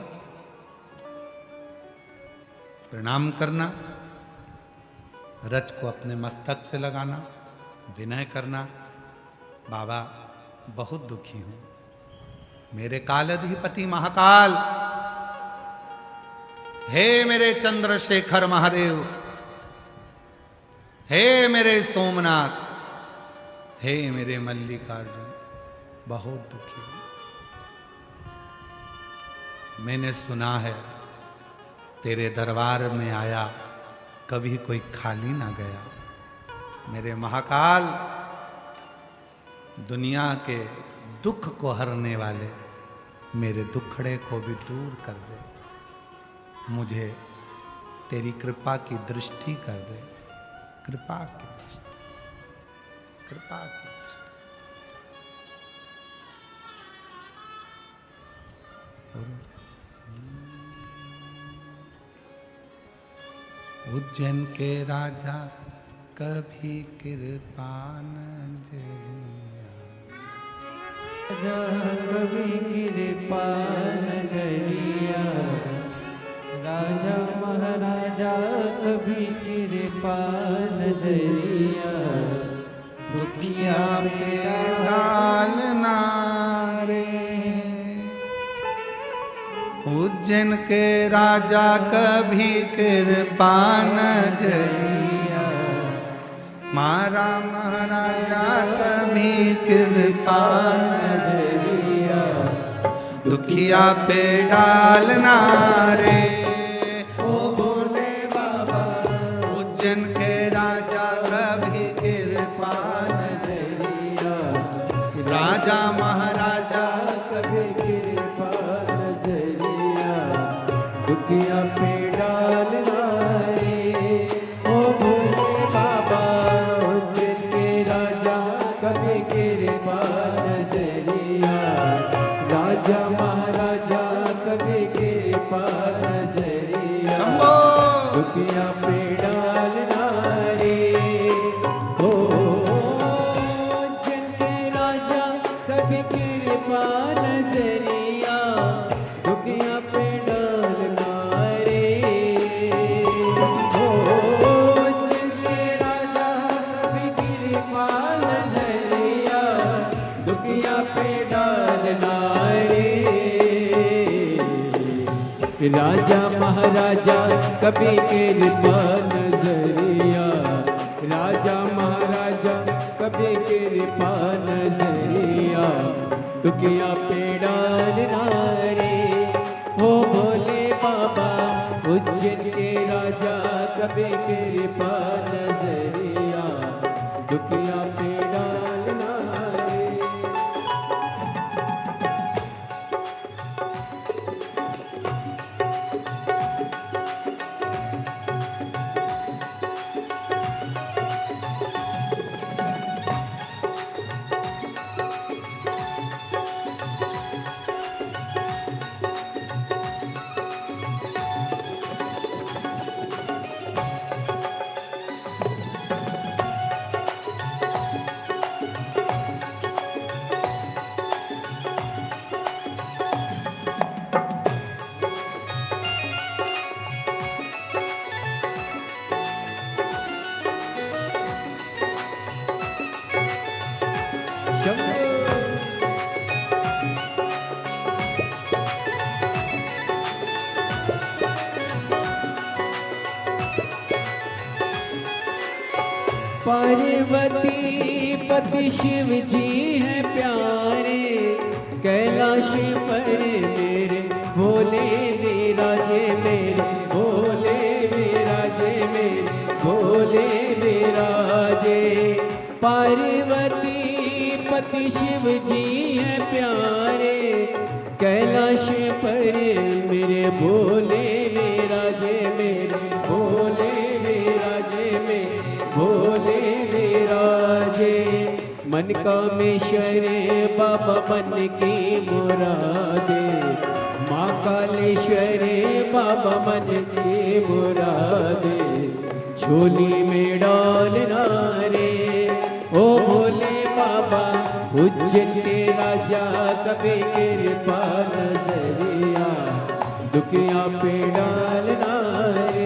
प्रणाम करना, रज को अपने मस्तक से लगाना, विनय करना, बाबा बहुत दुखी हूं, मेरे कालाधिपति महाकाल, हे मेरे चंद्रशेखर महादेव, हे मेरे सोमनाथ, हे मेरे मल्लिकार्जुन, बहुत दुखी हूं। मैंने सुना है तेरे दरबार में आया कभी कोई खाली ना गया। मेरे महाकाल, दुनिया के दुख को हरने वाले मेरे दुखड़े को भी दूर कर दे, मुझे तेरी कृपा की दृष्टि कर दे, कृपा की दृष्टि, कृपा की दृष्टि। उज्जैन के राजा कभी कृपा न जरिया, राजा कभी कृपा न जरिया, राजा महाराजा कभी कृपा न जरिया, दुखिया पे डालना रे। उज्जैन के राजा कभी कृपा न जरिया, मारा महाराजा कभी कृपा न जरिया, दुखिया पे डालना रे। ओ भोले बाबा, उज्जैन के राजा कभी कृपा न जरिया, राजा महाराजा कभी कृपा न जरिया, दुखिया पे डाल राजा महाराजा कभी कृपा नजरिया, राजा महाराजा कभी कृपा नजरिया, दुखिया पे डालना रे हो भोले बाबा। उज्जैन के राजा कभी कृपा नजरिया, दुखिया पे डालना रे। पार्वती पति शिव जी हैं प्यारे, कैलाश पर मेरे भोले विराजे, मेरे भोले विराजे, मेरे भोले विराजे। पार्वती पति शिव जी हैं प्यारे, कैलाश पर मेरे भोले विराजे, मेरे भोले विराजे, मेरे भोले विराजे। मन कामेश्वर बाबा मन की मुरादे, माँ कालेश्वर बाबा मन की मुरादे, झोली में डालना रे ओ भोले बाबा। उज्जैन के राजा कभी कृपा नजरिया, दुखिया पे डालना रे।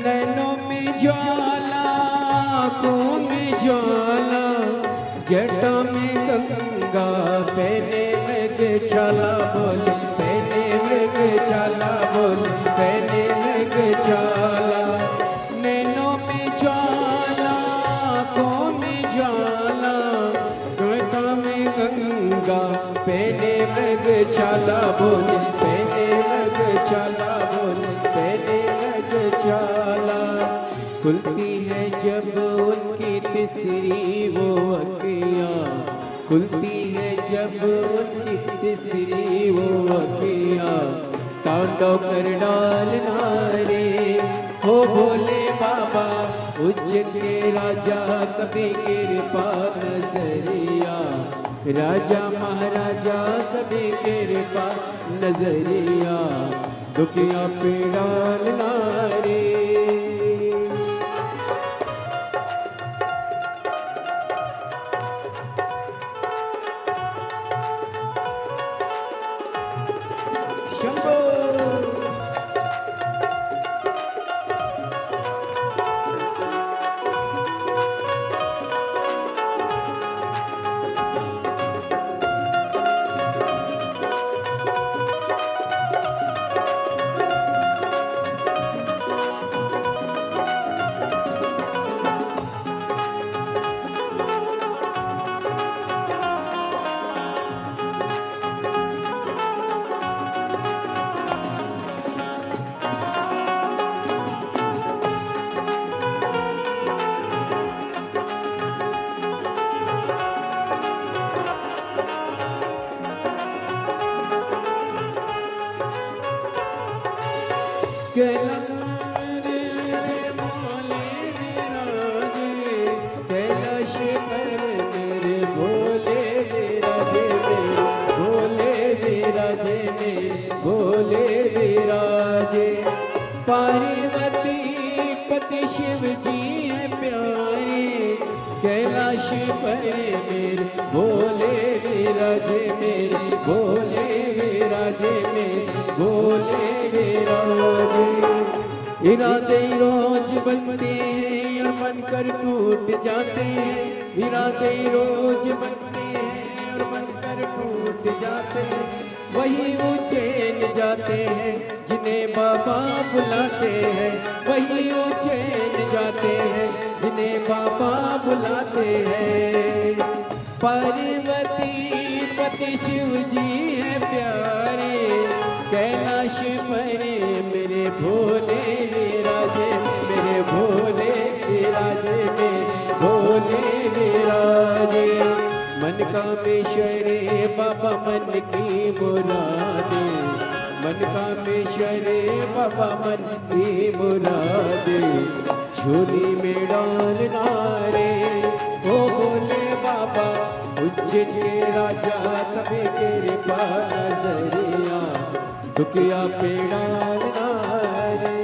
नैनों में ज्वाला, आँखों में ज्वाला, जटा में गंगा, पहने मृग छाला बोले, पहने मृग छाला बोले, पहने मृग छाला। नैनों में ज्वाला, आँखों में ज्वाला, जटा में गंगा, पहने मृग छाला बोले, पहने मृग छाला बोले, पहने मृग छाला। खुलती है जब उनकी तीसरी वो अखियाँ, खुलती है जब उनकी तीसरी वो अखियाँ, तांडव कर डालना रे हो भोले बाबा। उज्जैन के राजा कभी कृपा नजरिया, राजा महाराजा कभी कृपा नजरिया, दुखिया पे डालना रे। कैलाश पर मेरे भोले विराजे, मेरे भोले विराजे, मेरे भोले विराजे। पार्वती पति शिव जी है प्यारे, कैलाश पर मेरे भोले विराजे, मेरे भोले विराजे, मेरे भोले विराजे। इरादे रोज बनते हैं और बनकर टूट जाते हैं, इरादे रोज बनते हैं और बनकर टूट जाते हैं। वही वो चैन जाते हैं जिन्हें बाबा बुलाते हैं, वही वो चैन जाते हैं जिन्हें बाबा बुलाते हैं। पार्वती पति शिव जी है प्यारे, कैलाश पर मेरे भोले विराजे, मेरे भोले विराजे, मेरे भोले विराजे। मन का मेश्वरे बाबा मन की मुरादे, मन का मेश्वरे बाबा मन की मुरादे। झोली में डालना रे ओ भोले बाबा, उज्जैन के राजा कभी कृपा नजरिया, दुखिया पे डालना रे।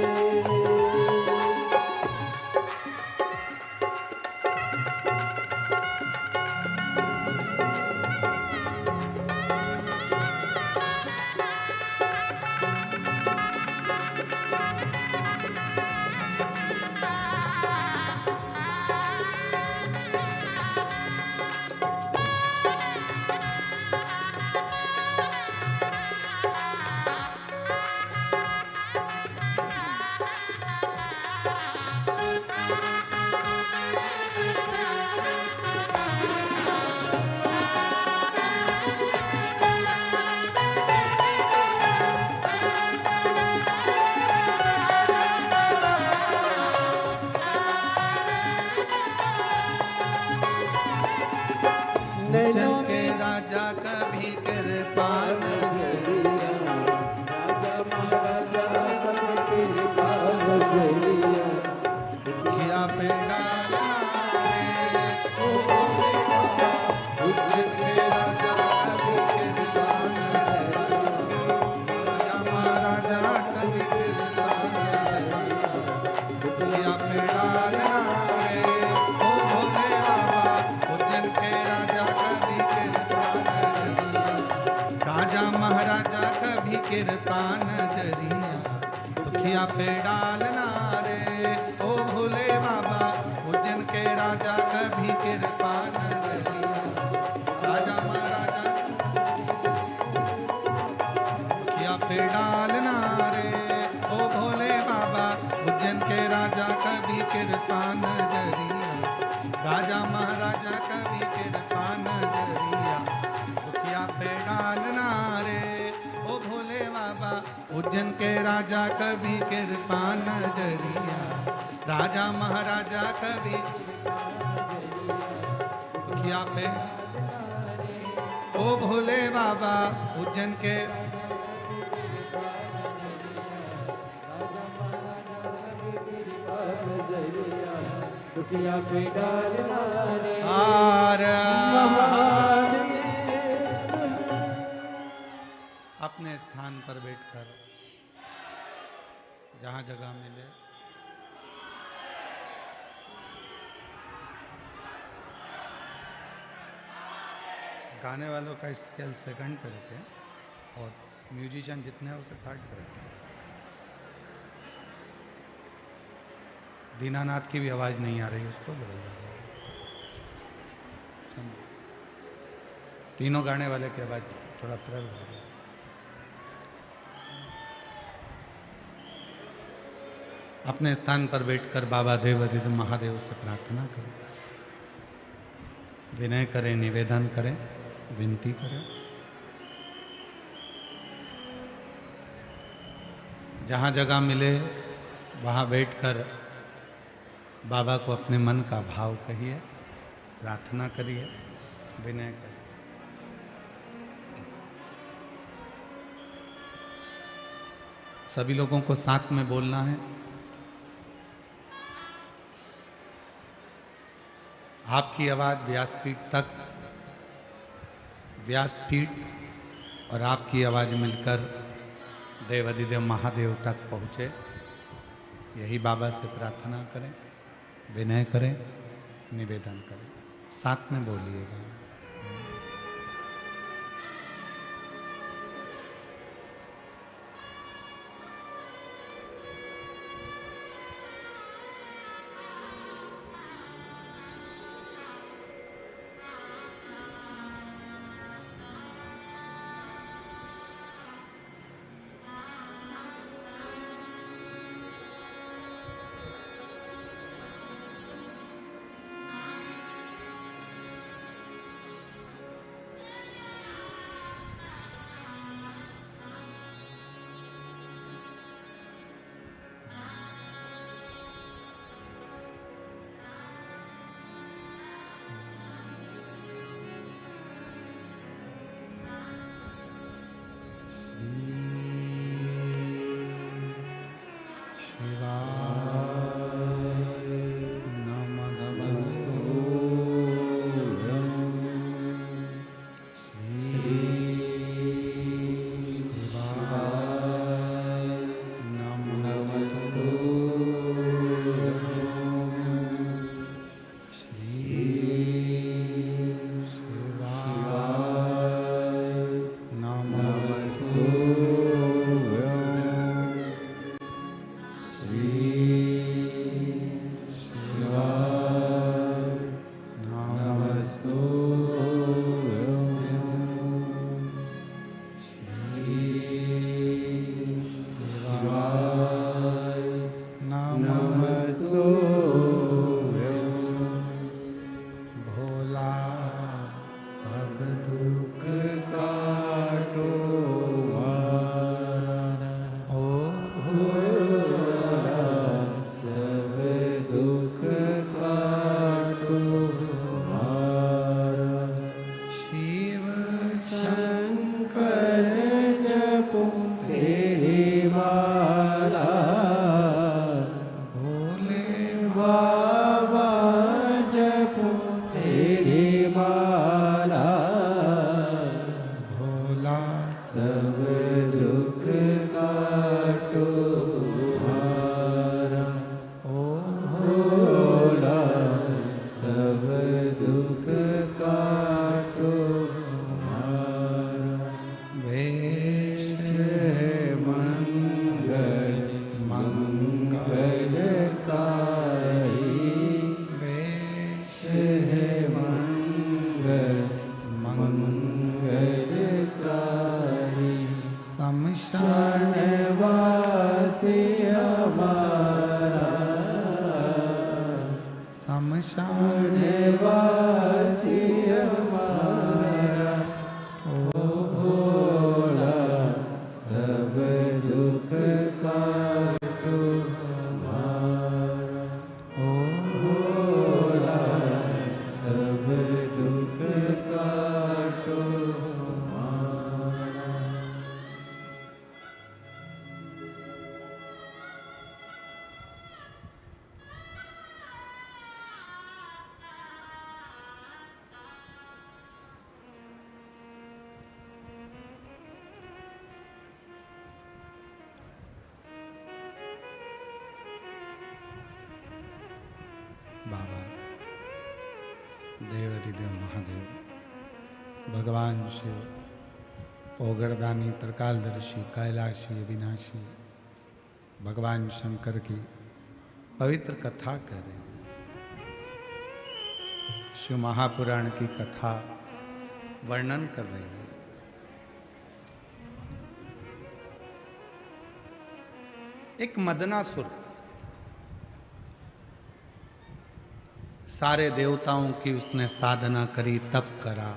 उज्जैन के राजा कभी कृपा नजरिया, राजा महाराजा कभी कृपा नजरिया, दुखिया पे डालना रे ओ भोले बाबा। उज्जैन के राजा कभी कृपा नजरिया, राजा महाराजा कभी कृपा नजरिया, दुखिया पे डालना रे ओ भोले बाबा। उज्जैन के राजा कभी कृपा नजरिया, राजा महाराजा कभी कृपा नजरिया, दुखिया पे डालना रे ओ भोले बाबा। उज्जैन के राजा कभी कृपा नजरिया, राजा महाराजा दुखिया पे डालना रे ओ भोले बाबा। उज्जैन के राजा कभी कृपा नजरिया, राजा महाराजा कभी कृपा नजरिया, दुखिया पे डालना रे ओ भोले बाबा। उज्जैन के राजा कभी कृपा नजरिया, राजा महाराजा कभी दुखिया पे ओ भोले बाबा। उज्जैन के दुखिया पे डालना रे महादेव। अपने स्थान पर बैठकर जहाँ जगह मिले गाने वालों का स्केल सेकंड पे रखें और म्यूजिशियन जितने हैं उसे थर्ड पे रखें। दीनानाथ की भी आवाज़ नहीं आ रही, उसको बदल दीजिए। तीनों गाने वाले की आवाज़ थोड़ा प्रबल हो जाए। अपने स्थान पर बैठकर बाबा देवाधिदेव महादेव से प्रार्थना करें, विनय करें, निवेदन करें, विनती करें। जहाँ जगह मिले वहाँ बैठकर बाबा को अपने मन का भाव कहिए, प्रार्थना करिए, विनय करिए। सभी लोगों को साथ में बोलना है। आपकी आवाज व्यासपीठ तक, व्यासपीठ और आपकी आवाज मिलकर देवाधिदेव महादेव तक पहुँचे, यही बाबा से प्रार्थना करें, विनय करें, निवेदन करें। साथ में बोलिएगा। बाबा देवाधिदेव महादेव, भगवान शिव, ओगरदानी, त्रिकालदर्शी, कैलाशी, अविनाशी, भगवान शंकर की पवित्र कथा कह रहे हैं। शिव महापुराण की कथा वर्णन कर रही है। एक मदनासुर सारे देवताओं की उसने साधना करी, तप करा,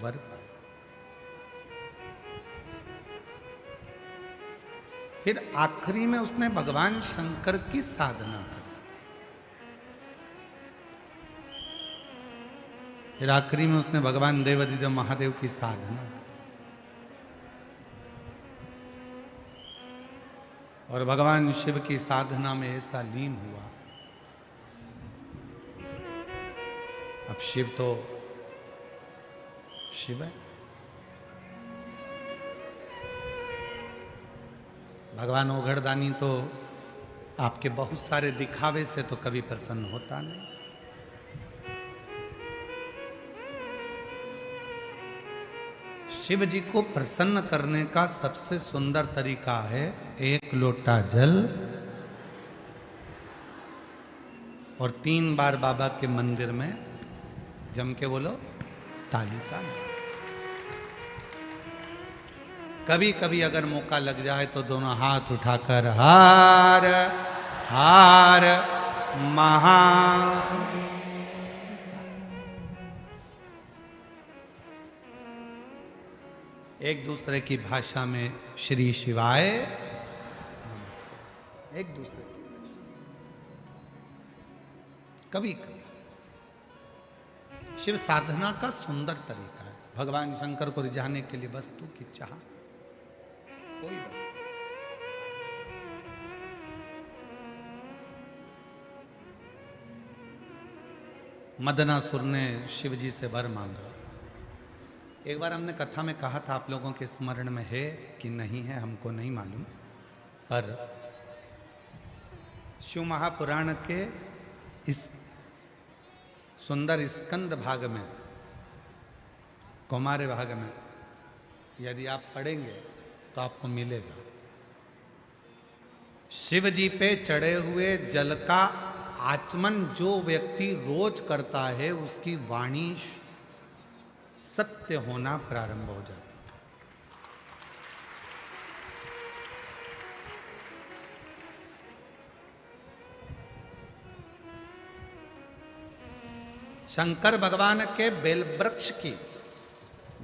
वर पाया। फिर आखिरी में उसने भगवान शंकर की साधना करी। फिर आखिरी में उसने भगवान देवाधिदेव महादेव की साधना। और भगवान शिव की साधना में ऐसा लीन हुआ। अब शिव तो शिव है। भगवान ओघड़दानी तो आपके बहुत सारे दिखावे से तो कभी प्रसन्न होता नहीं। शिव जी को प्रसन्न करने का सबसे सुंदर तरीका है एक लोटा जल और 3 बार बाबा के मंदिर में जम के बोलो ताली का। कभी कभी अगर मौका लग जाए तो दोनों हाथ उठाकर हार हार महा, एक दूसरे की भाषा में श्री शिवाय नमस्ते, एक दूसरे की कभी कभी शिव साधना का सुंदर तरीका है। भगवान शंकर को रिझाने के लिए वस्तु की चाह, कोई वस्तु। मदनासुर ने शिव जी से वर मांगा। एक बार हमने कथा में कहा था, आप लोगों के स्मरण में है कि नहीं है हमको नहीं मालूम, पर शिव महापुराण के इस सुंदर स्कंद भाग में, कौमार्य भाग में यदि आप पढ़ेंगे तो आपको मिलेगा। शिव जी पे चढ़े हुए जल का आचमन जो व्यक्ति रोज करता है उसकी वाणी सत्य होना प्रारंभ हो जाता है। शंकर भगवान के बेल वृक्ष की,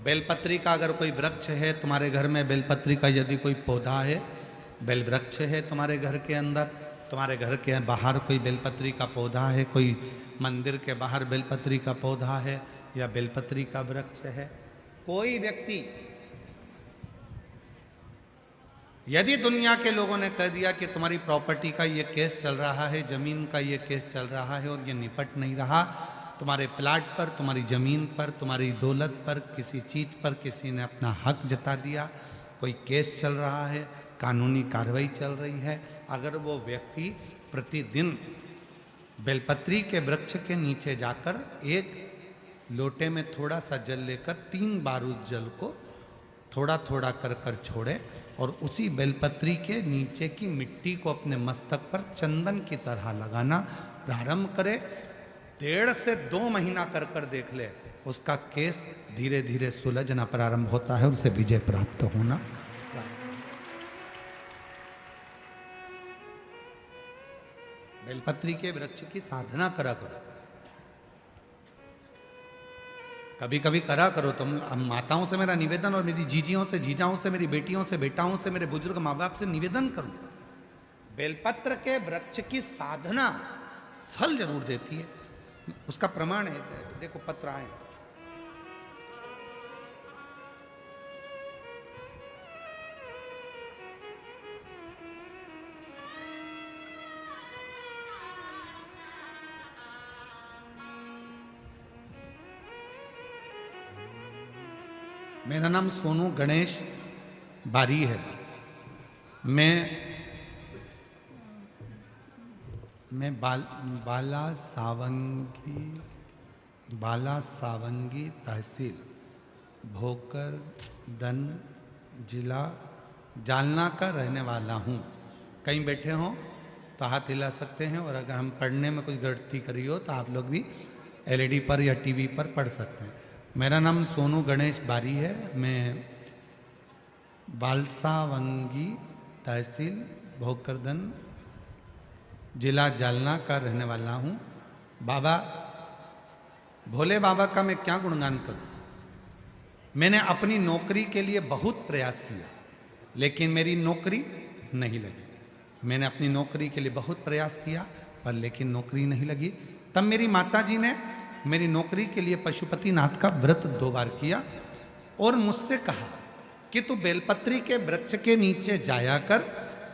बेलपत्री का अगर कोई वृक्ष है तुम्हारे घर में, बेलपत्री का यदि कोई पौधा है, बेल वृक्ष है तुम्हारे घर के अंदर, तुम्हारे घर के बाहर कोई बेलपत्री का पौधा है, कोई मंदिर के बाहर बेलपत्री का पौधा है या बेलपत्री का वृक्ष है, कोई व्यक्ति यदि दुनिया के लोगों ने कह दिया कि तुम्हारी प्रॉपर्टी का ये केस चल रहा है, जमीन का ये केस चल रहा है और ये निपट नहीं रहा, तुम्हारे प्लाट पर, तुम्हारी जमीन पर, तुम्हारी दौलत पर, किसी चीज पर किसी ने अपना हक जता दिया, कोई केस चल रहा है, कानूनी कार्रवाई चल रही है, अगर वो व्यक्ति प्रतिदिन बेलपत्री के वृक्ष के नीचे जाकर एक लोटे में थोड़ा सा जल लेकर 3 बार उस जल को थोड़ा थोड़ा कर कर छोड़े और उसी बेलपत्री के नीचे की मिट्टी को अपने मस्तक पर चंदन की तरह लगाना प्रारंभ करे, 1.5 से 2 महीना कर कर देख ले, उसका केस धीरे धीरे सुलझना प्रारंभ होता है और उसे विजय प्राप्त होना। बेलपत्री के वृक्ष की साधना करा करो, कभी कभी करा करो तुम। माताओं से मेरा निवेदन और मेरी जीजियों से, जीजाओं से, मेरी बेटियों से, बेटाओं से, मेरे बुजुर्ग माँ बाप से निवेदन करो, बेलपत्र के वृक्ष की साधना फल जरूर देती है। उसका प्रमाण है, देखो पत्र आए, मेरा नाम सोनू गणेश बारी है। मैं बाला सावंगी तहसील भोकरदन जिला जालना का रहने वाला हूँ। कहीं बैठे हों तो हाथ हिला सकते हैं, और अगर हम पढ़ने में कुछ गलती करी हो तो आप लोग भी एलईडी पर या टीवी पर पढ़ सकते हैं। मेरा नाम सोनू गणेश बारी है। मैं बालसावंगी तहसील भोकरदन जिला जालना का रहने वाला हूँ। बाबा भोले बाबा का मैं क्या गुणगान करूँ। मैंने अपनी नौकरी के लिए बहुत प्रयास किया लेकिन मेरी नौकरी नहीं लगी। मैंने अपनी नौकरी के लिए बहुत प्रयास किया पर लेकिन नौकरी नहीं लगी। तब मेरी माताजी ने मेरी नौकरी के लिए पशुपतिनाथ का व्रत 2 बार किया और मुझसे कहा कि तू बेलपत्री के वृक्ष के नीचे जाया कर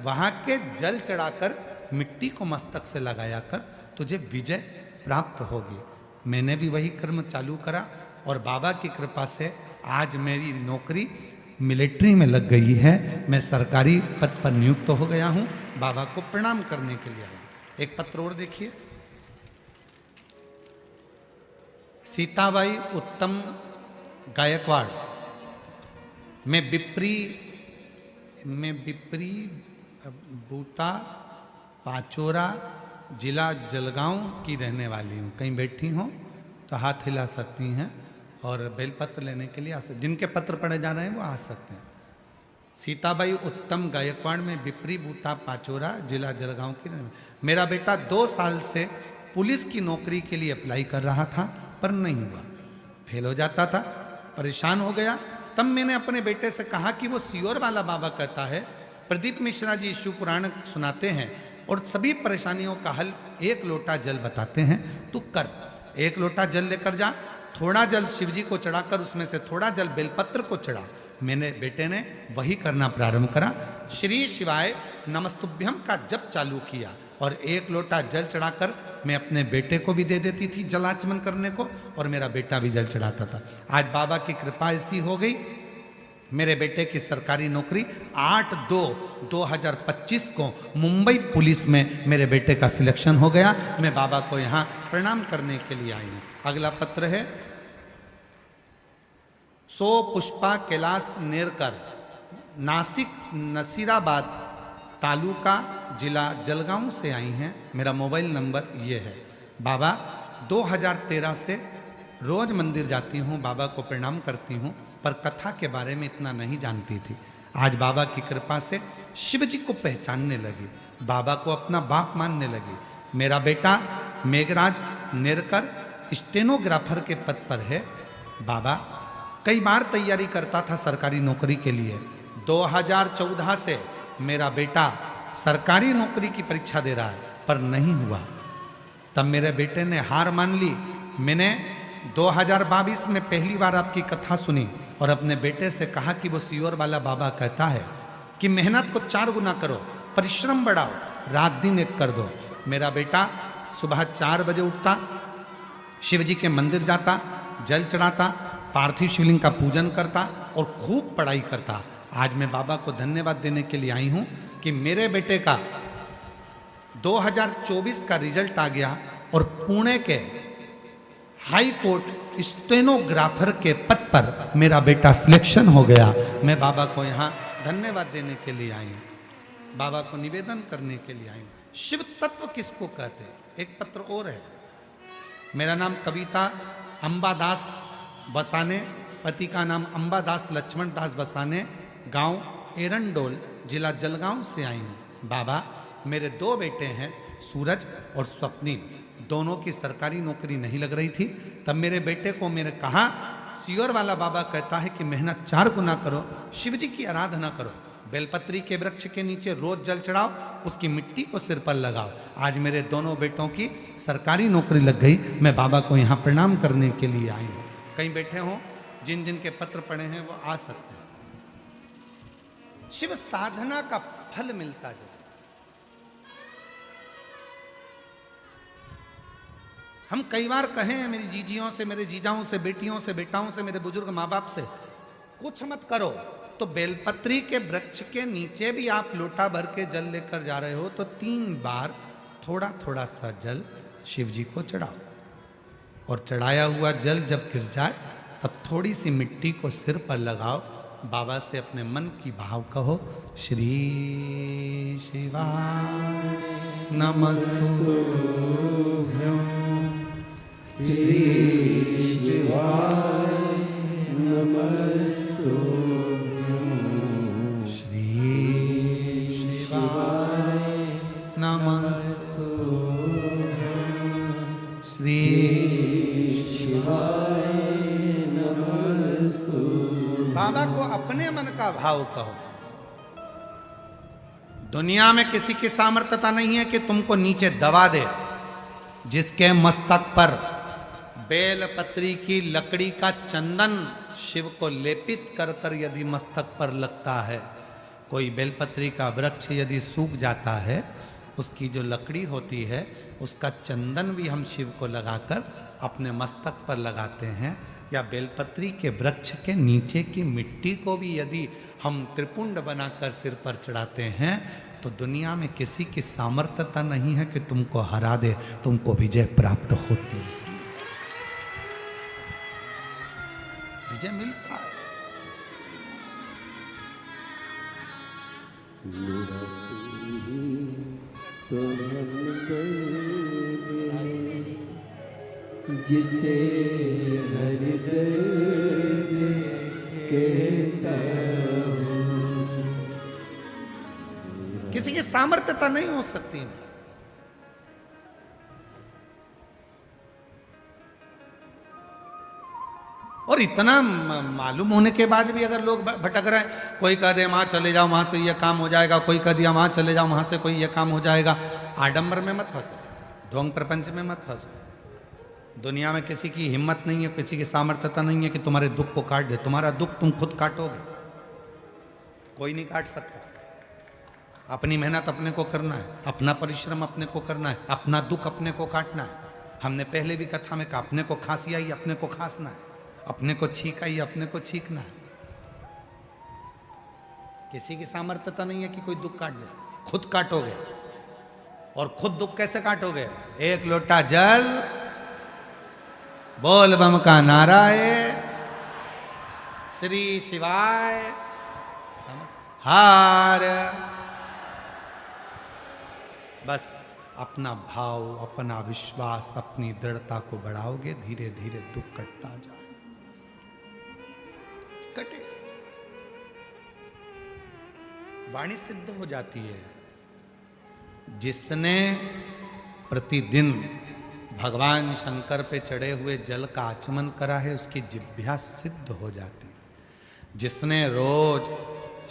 वहां के जल चढ़ाकर मिट्टी को मस्तक से लगाया कर, तुझे विजय प्राप्त होगी। मैंने भी वही कर्म चालू करा और बाबा की कृपा से आज मेरी नौकरी मिलिट्री में लग गई है। मैं सरकारी पद पर नियुक्त हो गया हूं। बाबा को प्रणाम करने के लिए आया। एक पत्र और देखिए। सीताबाई उत्तम गायकवाड़, मैं बिप्री बूता पाचोरा जिला जलगांव की रहने वाली हूँ। कहीं बैठी हो तो हाथ हिला सकती हैं और बेलपत्र लेने के लिए आ सकते, जिनके पत्र पढ़े जा रहे हैं वो आ सकते हैं। सीताबाई उत्तम गायकवाड़ में बिप्री बूता पाचोरा जिला जलगांव की रहने। मेरा बेटा 2 साल से पुलिस की नौकरी के लिए अप्लाई कर रहा था पर नहीं हुआ, फेल हो जाता था, परेशान हो गया। तब मैंने अपने बेटे से कहा कि वो सियोर वाला बाबा कहता है, प्रदीप मिश्रा जी शिव पुराण सुनाते हैं और सभी परेशानियों का हल 1 लोटा जल बताते हैं। तू कर, 1 लोटा जल लेकर जा, थोड़ा जल शिव जी को चढ़ाकर उसमें से थोड़ा जल बेलपत्र को चढ़ा। मैंने बेटे ने वही करना प्रारंभ करा। श्री शिवाय नमस्तुभ्यम का जप चालू किया और 1 लोटा जल चढ़ाकर मैं अपने बेटे को भी दे देती थी जलाचमन करने को और मेरा बेटा भी जल चढ़ाता था। आज बाबा की कृपा ऐसी हो गई, मेरे बेटे की सरकारी नौकरी 8/2/2025 को मुंबई पुलिस में मेरे बेटे का सिलेक्शन हो गया। मैं बाबा को यहाँ प्रणाम करने के लिए आई हूँ। अगला पत्र है सो पुष्पा कैलाश नेरकर, नासिक नसीराबाद तालुका जिला जलगांव से आई हैं। मेरा मोबाइल नंबर ये है। बाबा 2013 से रोज मंदिर जाती हूँ, बाबा को प्रणाम करती हूँ, पर कथा के बारे में इतना नहीं जानती थी। आज बाबा की कृपा से शिव जी को पहचानने लगी, बाबा को अपना बाप मानने लगी। मेरा बेटा मेघराज नेरकर स्टेनोग्राफर के पद पर है। बाबा कई बार तैयारी करता था सरकारी नौकरी के लिए। 2014 से मेरा बेटा सरकारी नौकरी की परीक्षा दे रहा है पर नहीं हुआ। तब मेरे बेटे ने हार मान ली। मैंने 2022 में पहली बार आपकी कथा सुनी और अपने बेटे से कहा कि वो सियोर वाला बाबा कहता है कि मेहनत को 4 गुना करो, परिश्रम बढ़ाओ, रात दिन एक कर दो। मेरा बेटा सुबह 4 बजे उठता, शिव जी के मंदिर जाता, जल चढ़ाता, पार्थिव शिवलिंग का पूजन करता और खूब पढ़ाई करता। आज मैं बाबा को धन्यवाद देने के लिए आई हूँ कि मेरे बेटे का 2024 का रिजल्ट आ गया और पुणे के हाई कोर्ट स्टेनोग्राफर के पद पर मेरा बेटा सिलेक्शन हो गया। मैं बाबा को यहाँ धन्यवाद देने के लिए आई हूँ, बाबा को निवेदन करने के लिए आई हूँ। शिव तत्व किसको कहते हैं? एक पत्र और है। मेरा नाम कविता अंबादास बसाने, पति का नाम अंबादास लक्ष्मण दास बसाने, गांव एरंडोल जिला जलगांव से आई हूँ। बाबा मेरे 2 बेटे हैं, सूरज और स्वप्निल, दोनों की सरकारी नौकरी नहीं लग रही थी। तब मेरे बेटे को मैंने कहा सियोर वाला बाबा कहता है कि मेहनत 4 गुना करो, शिव जी की आराधना करो, बेलपत्री के वृक्ष के नीचे रोज जल चढ़ाओ, उसकी मिट्टी को सिर पर लगाओ। आज मेरे दोनों बेटों की सरकारी नौकरी लग गई। मैं बाबा को यहाँ प्रणाम करने के लिए आई हूँ। कहीं बैठे हों, जिन जिन के पत्र पढ़े हैं वो आ सकते हैं। शिव साधना का फल मिलता है। हम कई बार कहे हैं मेरी जीजियों से, मेरे जीजाओं से, बेटियों से, बेटाओं से, मेरे बुजुर्ग माँ बाप से, कुछ मत करो तो बेलपत्री के वृक्ष के नीचे भी आप लोटा भर के जल लेकर जा रहे हो तो 3 बार थोड़ा थोड़ा सा जल शिव जी को चढ़ाओ और चढ़ाया हुआ जल जब गिर जाए तब थोड़ी सी मिट्टी को सिर पर लगाओ। बाबा से अपने मन की भाव कहो, श्री शिवाय नमस्तुभ्यं, श्री शिवाय नमस्तुभ्यं, श्री शिवाय नमस्तुभ्यं, श्री शिवाय नमस्तुभ्यं। बाबा को अपने मन का भाव कहो। दुनिया में किसी की सामर्थ्यता नहीं है कि तुमको नीचे दबा दे। जिसके मस्तक पर बेलपत्री की लकड़ी का चंदन शिव को लेपित कर कर यदि मस्तक पर लगता है कोई बेलपत्री का वृक्ष यदि सूख जाता है, उसकी जो लकड़ी होती है उसका चंदन भी हम शिव को लगाकर अपने मस्तक पर लगाते हैं, या बेलपत्री के वृक्ष के नीचे की मिट्टी को भी यदि हम त्रिपुंड बनाकर सिर पर चढ़ाते हैं, तो दुनिया में किसी की सामर्थ्यता नहीं है कि तुमको हरा दे, तुमको विजय प्राप्त होती है, विजय मिलता है। मेरा तू ही तो हमदर्द है, जिसे हर दर्द कहता हूँ। किसी की सामर्थ्यता नहीं हो सकती। और इतना मालूम होने के बाद भी अगर लोग भटक रहे हैं, कोई कह दे वहां चले जाओ वहां से ये काम हो जाएगा, कोई कह दिया वहां चले जाओ वहां से कोई ये काम हो जाएगा। आडंबर में मत फंसो, ढोंग प्रपंच में मत फंसो। दुनिया में किसी की हिम्मत नहीं है, किसी की सामर्थ्यता नहीं है कि तुम्हारे दुख को काट दे। तुम्हारा दुख तुम खुद काटोगे, कोई नहीं काट सकता। अपनी मेहनत अपने को करना है, अपना परिश्रम अपने को करना है, अपना दुख अपने को काटना है। हमने पहले भी कथा में कहा, अपने को खांसी आई अपने को खांसना है, अपने को छींक आई अपने को छींकना है। किसी की सामर्थ्यता नहीं है कि कोई दुख काट दे, खुद काटोगे। और खुद दुख कैसे काटोगे? एक लोटा जल, बोल बम का नारा है, श्री शिवाय हार। बस अपना भाव, अपना विश्वास, अपनी दृढ़ता को बढ़ाओगे, धीरे धीरे दुख कटता जाए, कटे। वाणी सिद्ध हो जाती है। जिसने प्रतिदिन भगवान शंकर पे चढ़े हुए जल का आचमन करा है, उसकी जिह्वा सिद्ध हो जाती। जिसने रोज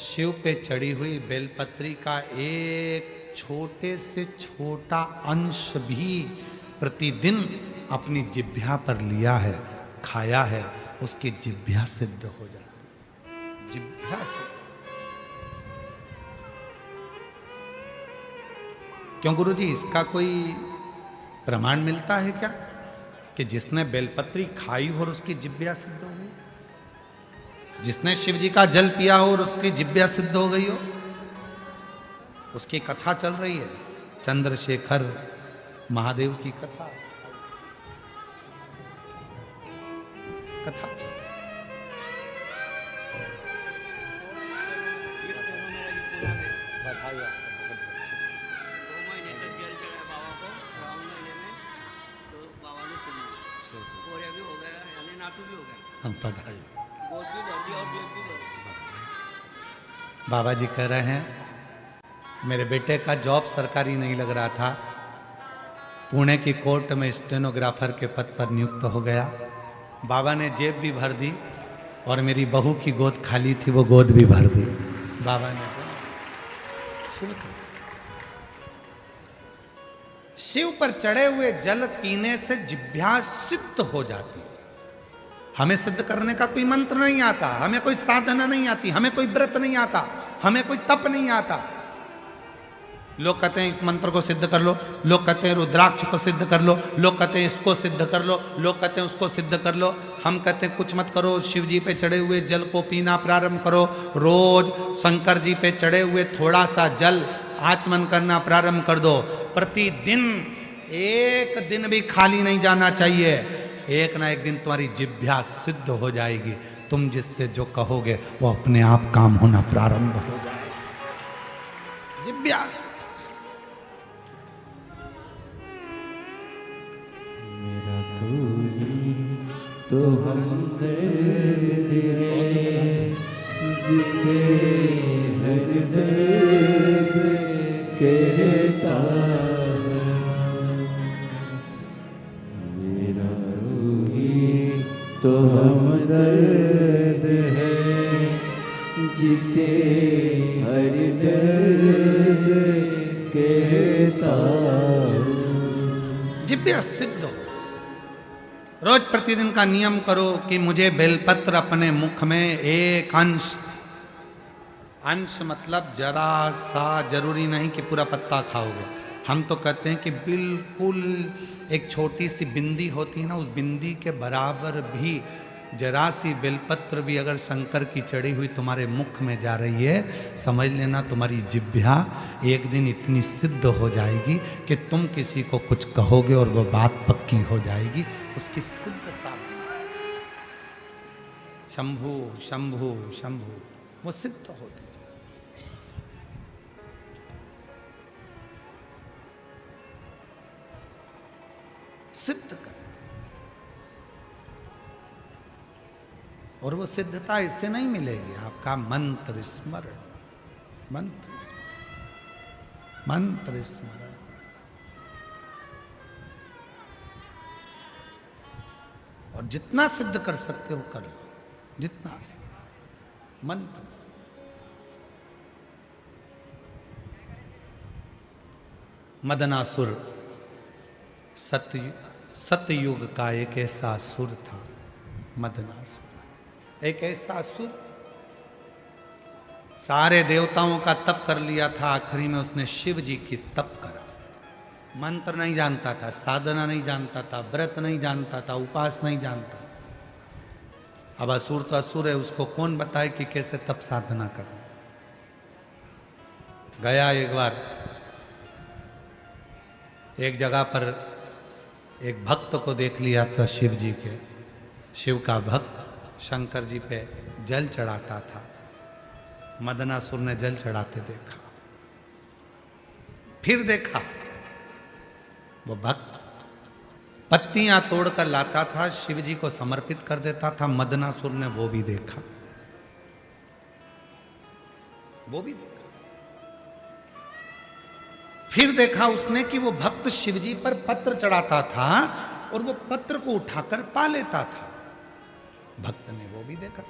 शिव पे चढ़ी हुई बेलपत्री का एक छोटे से छोटा अंश भी प्रतिदिन अपनी जिह्वा पर लिया है, खाया है, उसकी जिह्वा सिद्ध हो जाती। जिह्वा सिद्ध। क्यों गुरुजी, इसका कोई प्रमाण मिलता है क्या कि जिसने बेलपत्री खाई हो और उसकी जिह्वा सिद्ध हो गई? जिसने शिव जी का जल पिया हो और उसकी जिह्वा सिद्ध हो गई हो? उसकी कथा चल रही है, चंद्रशेखर महादेव की कथा चल रही है। हम बधाई। बाबा जी कह रहे हैं, मेरे बेटे का जॉब सरकारी नहीं लग रहा था, पुणे की कोर्ट में स्टेनोग्राफर के पद पर नियुक्त हो गया। बाबा ने जेब भी भर दी और मेरी बहू की गोद खाली थी, वो गोद भी भर दी। बाबा ने शिव पर चढ़े हुए जल पीने से जिह्वा सिद्ध हो जाती। हमें सिद्ध करने का कोई मंत्र नहीं आता, हमें कोई साधना नहीं आती, हमें कोई व्रत नहीं आता, हमें कोई तप नहीं आता। लोग कहते हैं इस मंत्र को सिद्ध कर लो, लोग कहते हैं रुद्राक्ष को सिद्ध कर लो, लोग कहते हैं इसको सिद्ध कर लो, लोग कहते हैं उसको सिद्ध कर लो। हम कहते हैं कुछ मत करो, शिव जी पे चढ़े हुए जल को पीना प्रारंभ करो। रोज शंकर जी पे चढ़े हुए थोड़ा सा जल आचमन करना प्रारंभ कर दो। प्रतिदिन एक दिन भी खाली नहीं जाना चाहिए। एक ना एक दिन तुम्हारी जिह्वा सिद्ध हो जाएगी। तुम जिससे जो कहोगे वो अपने आप काम होना प्रारंभ हो जाएगा। जिह्वा मेरा तू ही तो हमदर्द है, जिसे हर दर्द कहता हूँ। मेरा तू ही तो हमदर्द है, जिसे हर दर्द कहता हूँ। जिह्वा सिद्ध हो। रोज प्रतिदिन का नियम करो कि मुझे बेलपत्र अपने मुख में एक अंश अंश मतलब जरा सा, जरूरी नहीं कि पूरा पत्ता खाओगे। हम तो कहते हैं कि बिल्कुल एक छोटी सी बिंदी होती है ना, उस बिंदी के बराबर भी जरा सी बेलपत्र भी अगर शंकर की चढ़ी हुई तुम्हारे मुख में जा रही है, समझ लेना तुम्हारी जिह्वा एक दिन इतनी सिद्ध हो जाएगी कि तुम किसी को कुछ कहोगे और वो बात पक्की हो जाएगी, उसकी सिद्धता। शंभु शंभु शंभु, वो सिद्ध होती। सिद्ध कर, और वो सिद्धता इससे नहीं मिलेगी, आपका मंत्र स्मरण, मंत्र स्मरण, मंत्र स्मरण। और जितना सिद्ध कर सकते हो कर लो, जितना मंत्र। मदनासुर सतयुग का एक ऐसा असुर था। मदनासुर एक ऐसा असुर, सारे देवताओं का तप कर लिया था, आखिरी में उसने शिव जी की तप करा। मंत्र नहीं जानता था, साधना नहीं जानता था, व्रत नहीं जानता था, उपास नहीं जानता था। अब असुर तो असुर है, उसको कौन बताए कि कैसे तप साधना करना। गया एक बार एक जगह पर एक भक्त को देख लिया था, शिव जी के, शिव का भक्त शंकर जी पे जल चढ़ाता था। मदनासुर ने जल चढ़ाते देखा, फिर देखा वो भक्त पत्तियां तोड़कर लाता था, शिव जी को समर्पित कर देता था। मदनासुर ने वो भी देखा, वो भी देखा। फिर देखा उसने कि वो भक्त शिवजी पर पत्र चढ़ाता था और वो पत्र को उठाकर पा लेता था। भक्त ने वो भी देखा,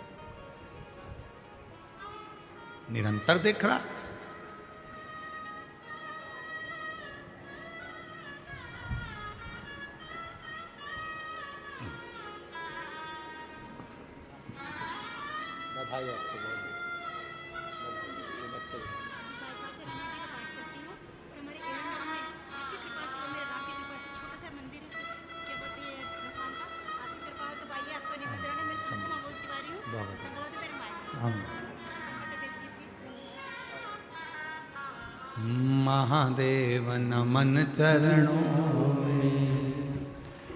निरंतर देख रहा। बधाई आपको बहुत। महादेव नमन चरणों में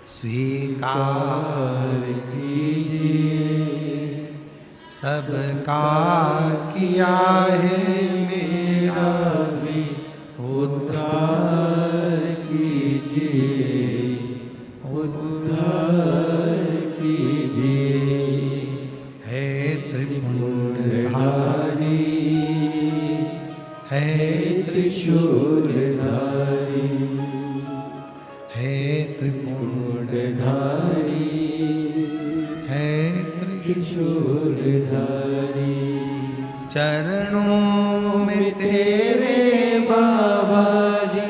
स्वीकार कीजिए, सबका किया है मेरा भी उद्धार कीजिए, उद्धार कीजिए। है त्रिपुंडधारी, है त्रिशूलधारी, है त्रिपुंडधारी, है त्रिशूलधारी। चरणों में तेरे बाबा जी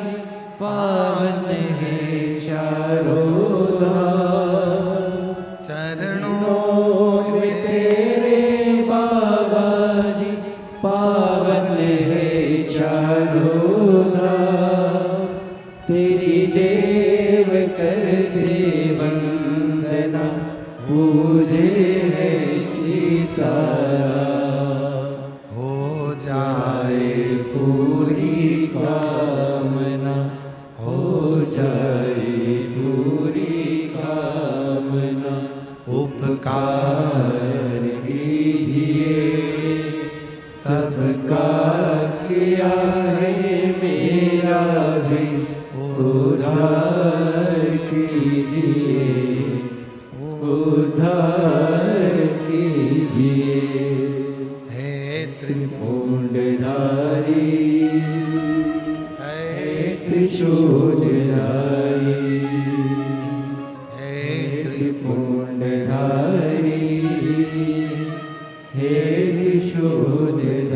पावन है चारों धाम। चरणों में तेरे बाबा जी पावन है चारों धाम। तेरी देव करते वंदना, पूजे है सीताराम। हो जाए पूरी कामना, हो जाए पूरी कामना। उपकार कीजिए, सबका किया है मेरा भी उद्धार कीजिए, उद्धार कीजिए। है त्रिपुंडधारी, है त्रिशूलधारी, है त्रिपुंडधारी, हे त्रिशूलधारी।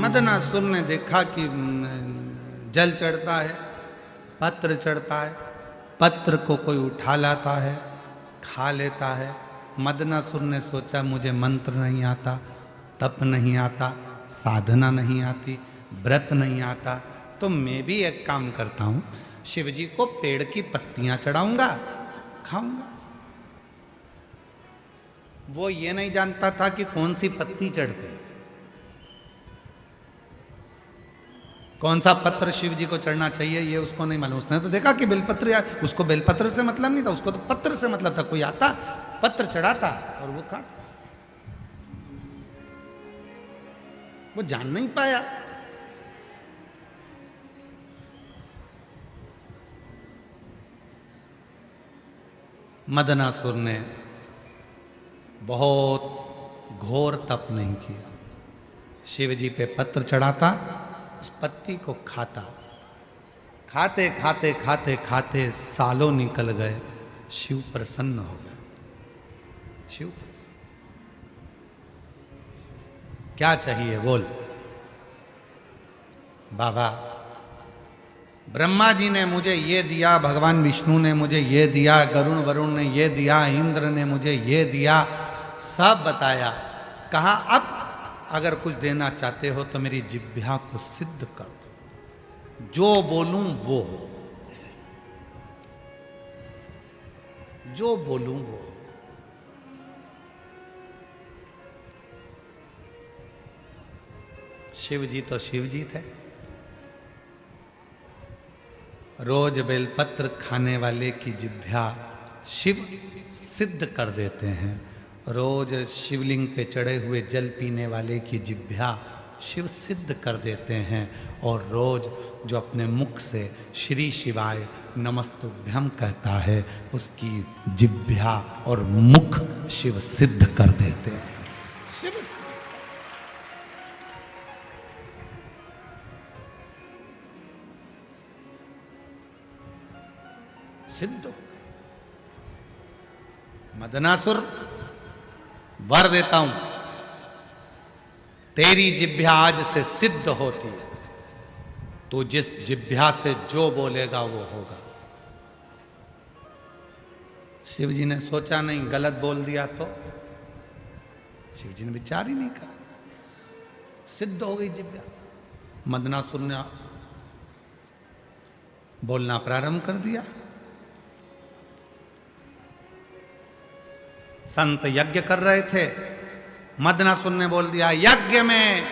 मदनासुर ने देखा कि जल चढ़ता है, पत्र चढ़ता है, पत्र को कोई उठा लाता है, खा लेता है। मदनासुर ने सोचा मुझे मंत्र नहीं आता, तप नहीं आता, साधना नहीं आती, व्रत नहीं आता, तो मैं भी एक काम करता हूं, शिव जी को पेड़ की पत्तियां चढ़ाऊंगा, खाऊंगा। वो ये नहीं जानता था कि कौन सी पत्ती चढ़ती है, कौन सा पत्र शिव जी को चढ़ना चाहिए, ये उसको नहीं मालूम। उसने तो देखा कि बेलपत्र, यार उसको बेलपत्र से मतलब नहीं था, उसको तो पत्र से मतलब था। कोई आता पत्र चढ़ाता और वो खाता, वो जान नहीं पाया। मदनासुर ने बहुत घोर तप नहीं किया, शिव जी पे पत्र चढ़ाता, उस पत्ती को खाता, खाते खाते खाते खाते सालों निकल गए, शिव प्रसन्न हो गए। शिव प्रसन्न, क्या चाहिए बोल। बाबा ब्रह्मा जी ने मुझे ये दिया, भगवान विष्णु ने मुझे ये दिया, गरुण वरुण ने ये दिया, इंद्र ने मुझे ये दिया, सब बताया। कहा अब अगर कुछ देना चाहते हो तो मेरी जिह्वा को सिद्ध कर दो, जो बोलूं वो हो, जो बोलूं वो हो। शिव जी तो शिव जी थे, रोज बेलपत्र खाने वाले की जिह्वा शिव सिद्ध कर देते हैं, रोज शिवलिंग पे चढ़े हुए जल पीने वाले की जिह्वा शिव सिद्ध कर देते हैं, और रोज जो अपने मुख से श्री शिवाय नमस्तुभ्यम कहता है, उसकी जिह्वा और मुख शिव सिद्ध कर देते हैं। शिव सिद्ध। मदनासुर वर देता हूं, तेरी जिह्वा आज से सिद्ध होती है, तू जिस जिह्वा से जो बोलेगा वो होगा। शिव जी ने सोचा नहीं गलत बोल दिया तो, शिव जी ने विचार ही नहीं करा, सिद्ध हो गई जिह्वा। मदनासुर ने बोलना प्रारंभ कर दिया। संत यज्ञ कर रहे थे, मदनासुर ने बोल दिया यज्ञ में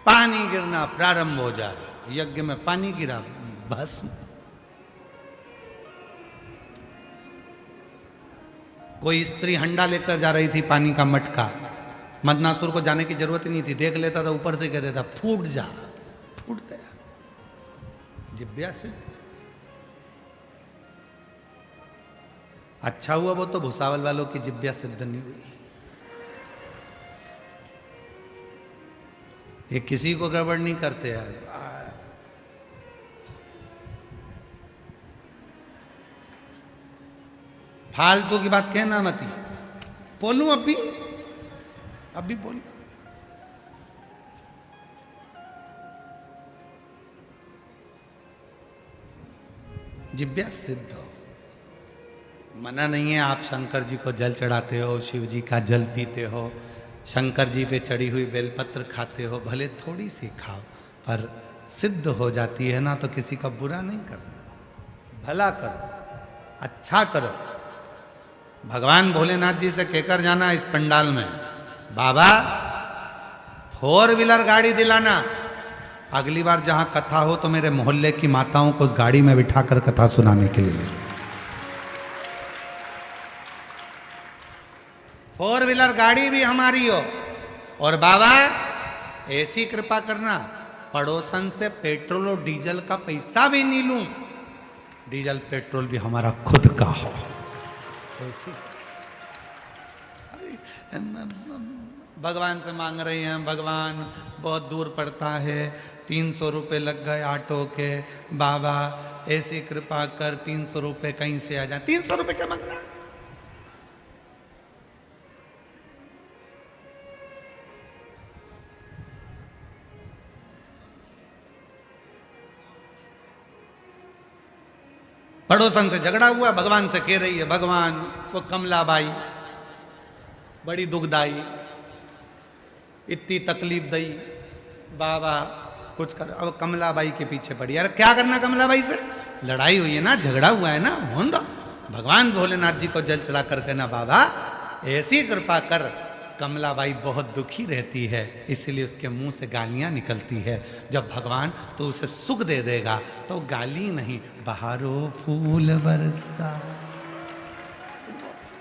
पानी गिरना प्रारंभ हो जाए। यज्ञ में पानी गिरा, भस्म। कोई स्त्री हंडा लेकर जा रही थी, पानी का मटका, मदनासुर को जाने की जरूरत ही नहीं थी, देख लेता था, ऊपर से कह देता फूट जा, फूट गया जिह्वा से। अच्छा हुआ वो तो भुसावल वालों की जिह्वा सिद्ध नहीं हुई। ये किसी को गड़बड़ नहीं करते यार। फालतू की बात कहना मती। बोलूं अभी बोलूं। जिह्वा सिद्ध हो, मना नहीं है। आप शंकर जी को जल चढ़ाते हो, शिव जी का जल पीते हो, शंकर जी पे चढ़ी हुई बेलपत्र खाते हो, भले थोड़ी सी खाओ, पर सिद्ध हो जाती है ना, तो किसी का बुरा नहीं करना, भला करो, अच्छा करो। भगवान भोलेनाथ जी से कहकर जाना इस पंडाल में, बाबा 4 व्हीलर गाड़ी दिलाना, अगली बार जहां कथा हो तो मेरे मोहल्ले की माताओं को उस गाड़ी में बिठाकर कथा सुनाने के लिए ले। 4 व्हीलर गाड़ी भी हमारी हो, और बाबा ऐसी कृपा करना पड़ोसन से पेट्रोल और डीजल का पैसा भी नहीं लूं, डीजल पेट्रोल भी हमारा खुद का हो। ऐसी भगवान से मांग रही हैं, भगवान बहुत दूर पड़ता है, 300 रुपये लग गए ऑटो के, बाबा ऐसी कृपा कर 300 रुपये कहीं से आ जाए। 300 रुपये क्या मांगना? पड़ोसन से झगड़ा हुआ, भगवान से कह रही है, भगवान वो कमलाबाई बड़ी दुखदाई, इतनी तकलीफ दई बाबा कुछ कर। अब कमलाबाई के पीछे पड़ी, यार क्या करना कमलाबाई से, लड़ाई हुई है ना, झगड़ा हुआ है ना, होने दो। भगवान भोलेनाथ जी को जल चढ़ा कर कहना बाबा ऐसी कृपा कर। कमलाबाई बहुत दुखी रहती है, इसलिए उसके मुंह से गालियां निकलती है। जब भगवान तो उसे सुख दे देगा तो गाली नहीं, बहारो फूल बरसा,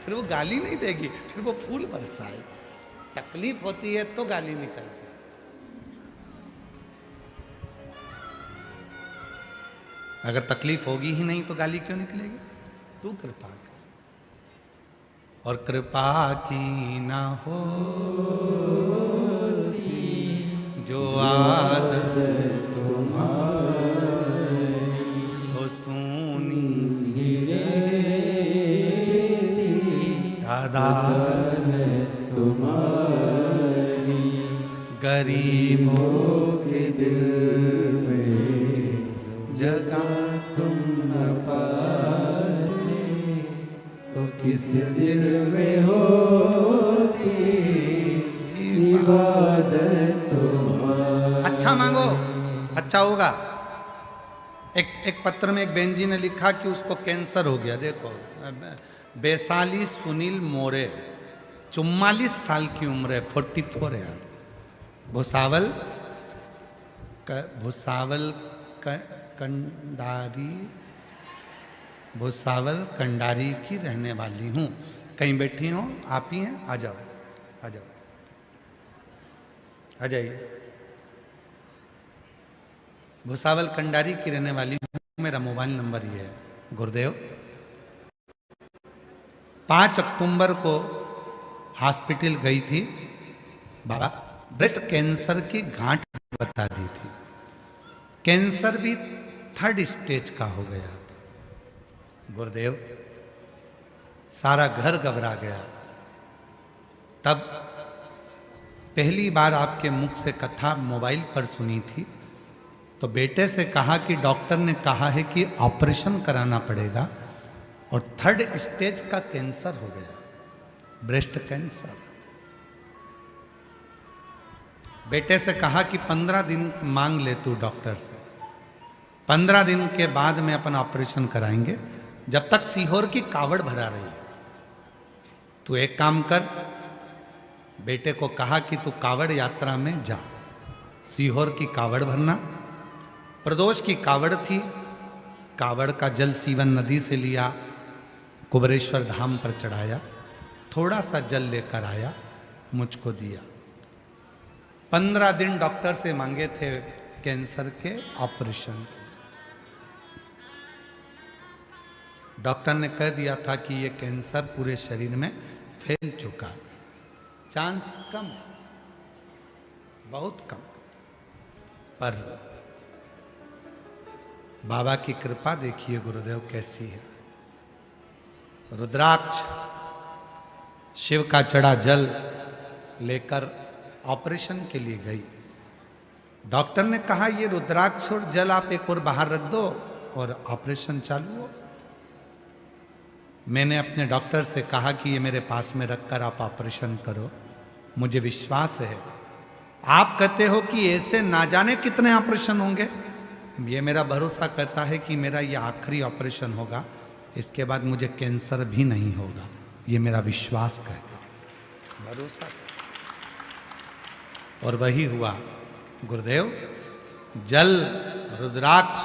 फिर वो गाली नहीं देगी, फिर वो फूल बरसाए। तकलीफ होती है तो गाली निकलती है। अगर तकलीफ होगी ही नहीं तो गाली क्यों निकलेगी? तू कृपा कर, और कृपा की ना हो जो आदत तुम्हारी तो सुनी अदालत तुम्हारी गरीबों के दिल में जगह तुम न पाते तो किस दिल में होती इबादत तुम्हारी। अच्छा मांगो, अच्छा होगा। एक पत्र में एक बहन जी ने लिखा कि उसको कैंसर हो गया। देखो, वैशाली सुनील मोरे, 44 साल की उम्र है, 44 है। भुसावल कंडारी की रहने वाली हूँ। कहीं बैठी हो आप ही हैं? आ जाओ, आ जाओ, आ जाइए। भुसावल कंडारी की रहने वाली हूँ। मेरा मोबाइल नंबर ये है। गुरुदेव 5 अक्टूबर को हॉस्पिटल गई थी, बाबा ब्रेस्ट कैंसर की गांठ बता दी थी। कैंसर भी 3rd स्टेज का हो गया था। गुरुदेव सारा घर घबरा गया। तब पहली बार आपके मुख से कथा मोबाइल पर सुनी थी, तो बेटे से कहा कि डॉक्टर ने कहा है कि ऑपरेशन कराना पड़ेगा और 3rd स्टेज का कैंसर हो गया, ब्रेस्ट कैंसर। बेटे से कहा कि 15 दिन मांग ले तू डॉक्टर से, 15 दिन के बाद में अपन ऑपरेशन कराएंगे। जब तक सीहोर की कावड़ भरा रही है, तू एक काम कर। बेटे को कहा कि तू कावड़ यात्रा में जा, सीहोर की कावड़ भरना। प्रदोष की कावड़ थी, कावड़ का जल सीवन नदी से लिया, कुबरेश्वर धाम पर चढ़ाया, थोड़ा सा जल लेकर आया, मुझको दिया। 15 दिन डॉक्टर से मांगे थे कैंसर के ऑपरेशन। डॉक्टर ने कह दिया था कि ये कैंसर पूरे शरीर में फैल चुका है, चांस कम, बहुत कम। पर बाबा की कृपा देखिए गुरुदेव कैसी है। रुद्राक्ष, शिव का चढ़ा जल लेकर ऑपरेशन के लिए गई। डॉक्टर ने कहा ये रुद्राक्ष और जल आप एक और बाहर रख दो और ऑपरेशन चालू हो। मैंने अपने डॉक्टर से कहा कि ये मेरे पास में रखकर आप ऑपरेशन करो, मुझे विश्वास है। आप कहते हो कि ऐसे ना जाने कितने ऑपरेशन होंगे, ये मेरा भरोसा कहता है कि मेरा ये आखिरी ऑपरेशन होगा, इसके बाद मुझे कैंसर भी नहीं होगा, ये मेरा विश्वास कहता है, भरोसा कहता। और वही हुआ गुरुदेव। जल, रुद्राक्ष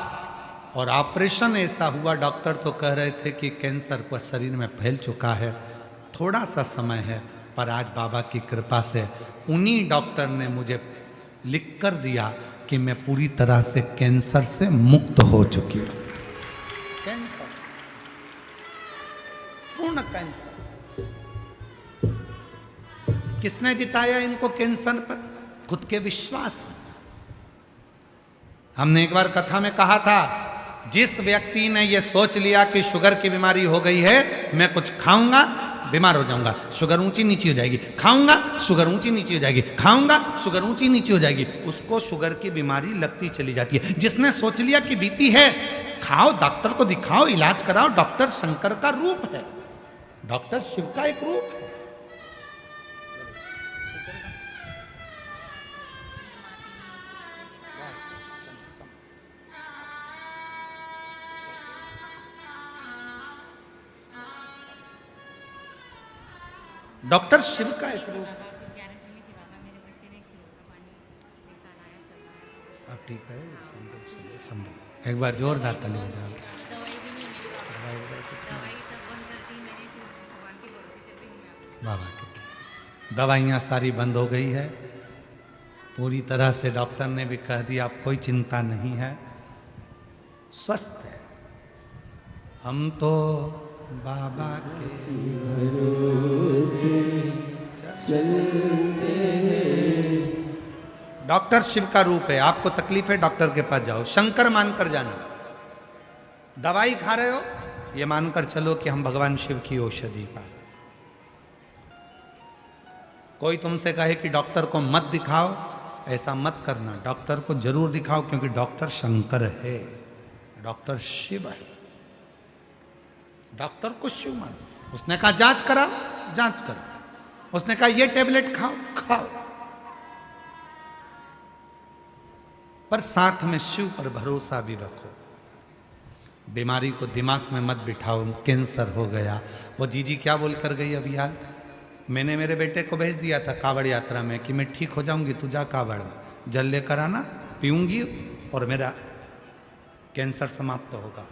और ऑपरेशन ऐसा हुआ। डॉक्टर तो कह रहे थे कि कैंसर पर शरीर में फैल चुका है, थोड़ा सा समय है। पर आज बाबा की कृपा से उन्हीं डॉक्टर ने मुझे लिख कर दिया कि मैं पूरी तरह से कैंसर से मुक्त हो चुकी हूँ। कैंसर, पूर्ण कैंसर। किसने जिताया इनको कैंसर पर? खुद के विश्वास। हमने एक बार कथा में कहा था, जिस व्यक्ति ने यह सोच लिया कि शुगर की बीमारी हो गई है, मैं कुछ खाऊंगा बीमार हो जाऊंगा, शुगर ऊंची नीची हो जाएगी, खाऊंगा शुगर ऊंची नीची हो जाएगी, खाऊंगा शुगर ऊंची नीची हो जाएगी, उसको शुगर की बीमारी लगती चली जाती है। जिसने सोच लिया कि बीपी है, खाओ, डॉक्टर को दिखाओ, इलाज कराओ। डॉक्टर शंकर का रूप है, डॉक्टर शिव का एक रूप है। डॉक्टर शिव का एक रूप। अब ठीक है, संभव एक बार जोरदार ताली बजाओ। बाबा की दवाइयाँ सारी बंद हो गई है पूरी तरह से। डॉक्टर ने भी कह दिया अब कोई चिंता नहीं है, स्वस्थ है। हम तो बाबा के भरोसे चलते हैं। डॉक्टर शिव का रूप है। आपको तकलीफ है, डॉक्टर के पास जाओ, शंकर मानकर जाना। दवाई खा रहे हो, ये मानकर चलो कि हम भगवान शिव की औषधि पा रहे। कोई तुमसे कहे कि डॉक्टर को मत दिखाओ, ऐसा मत करना। डॉक्टर को जरूर दिखाओ, क्योंकि डॉक्टर शंकर है, डॉक्टर शिव है। डॉक्टर को शिव मानो। उसने कहा जांच करा, जांच करो। उसने कहा ये टेबलेट खाओ, खाओ। पर साथ में शिव पर भरोसा भी रखो। बीमारी को दिमाग में मत बिठाओ। कैंसर हो गया, वो जीजी क्या बोल कर गई अभी यार, मैंने मेरे बेटे को भेज दिया था कावड़ यात्रा में कि मैं ठीक हो जाऊंगी, तू जा कावड़ में जल लेकर आना, पीऊंगी और मेरा कैंसर समाप्त होगा।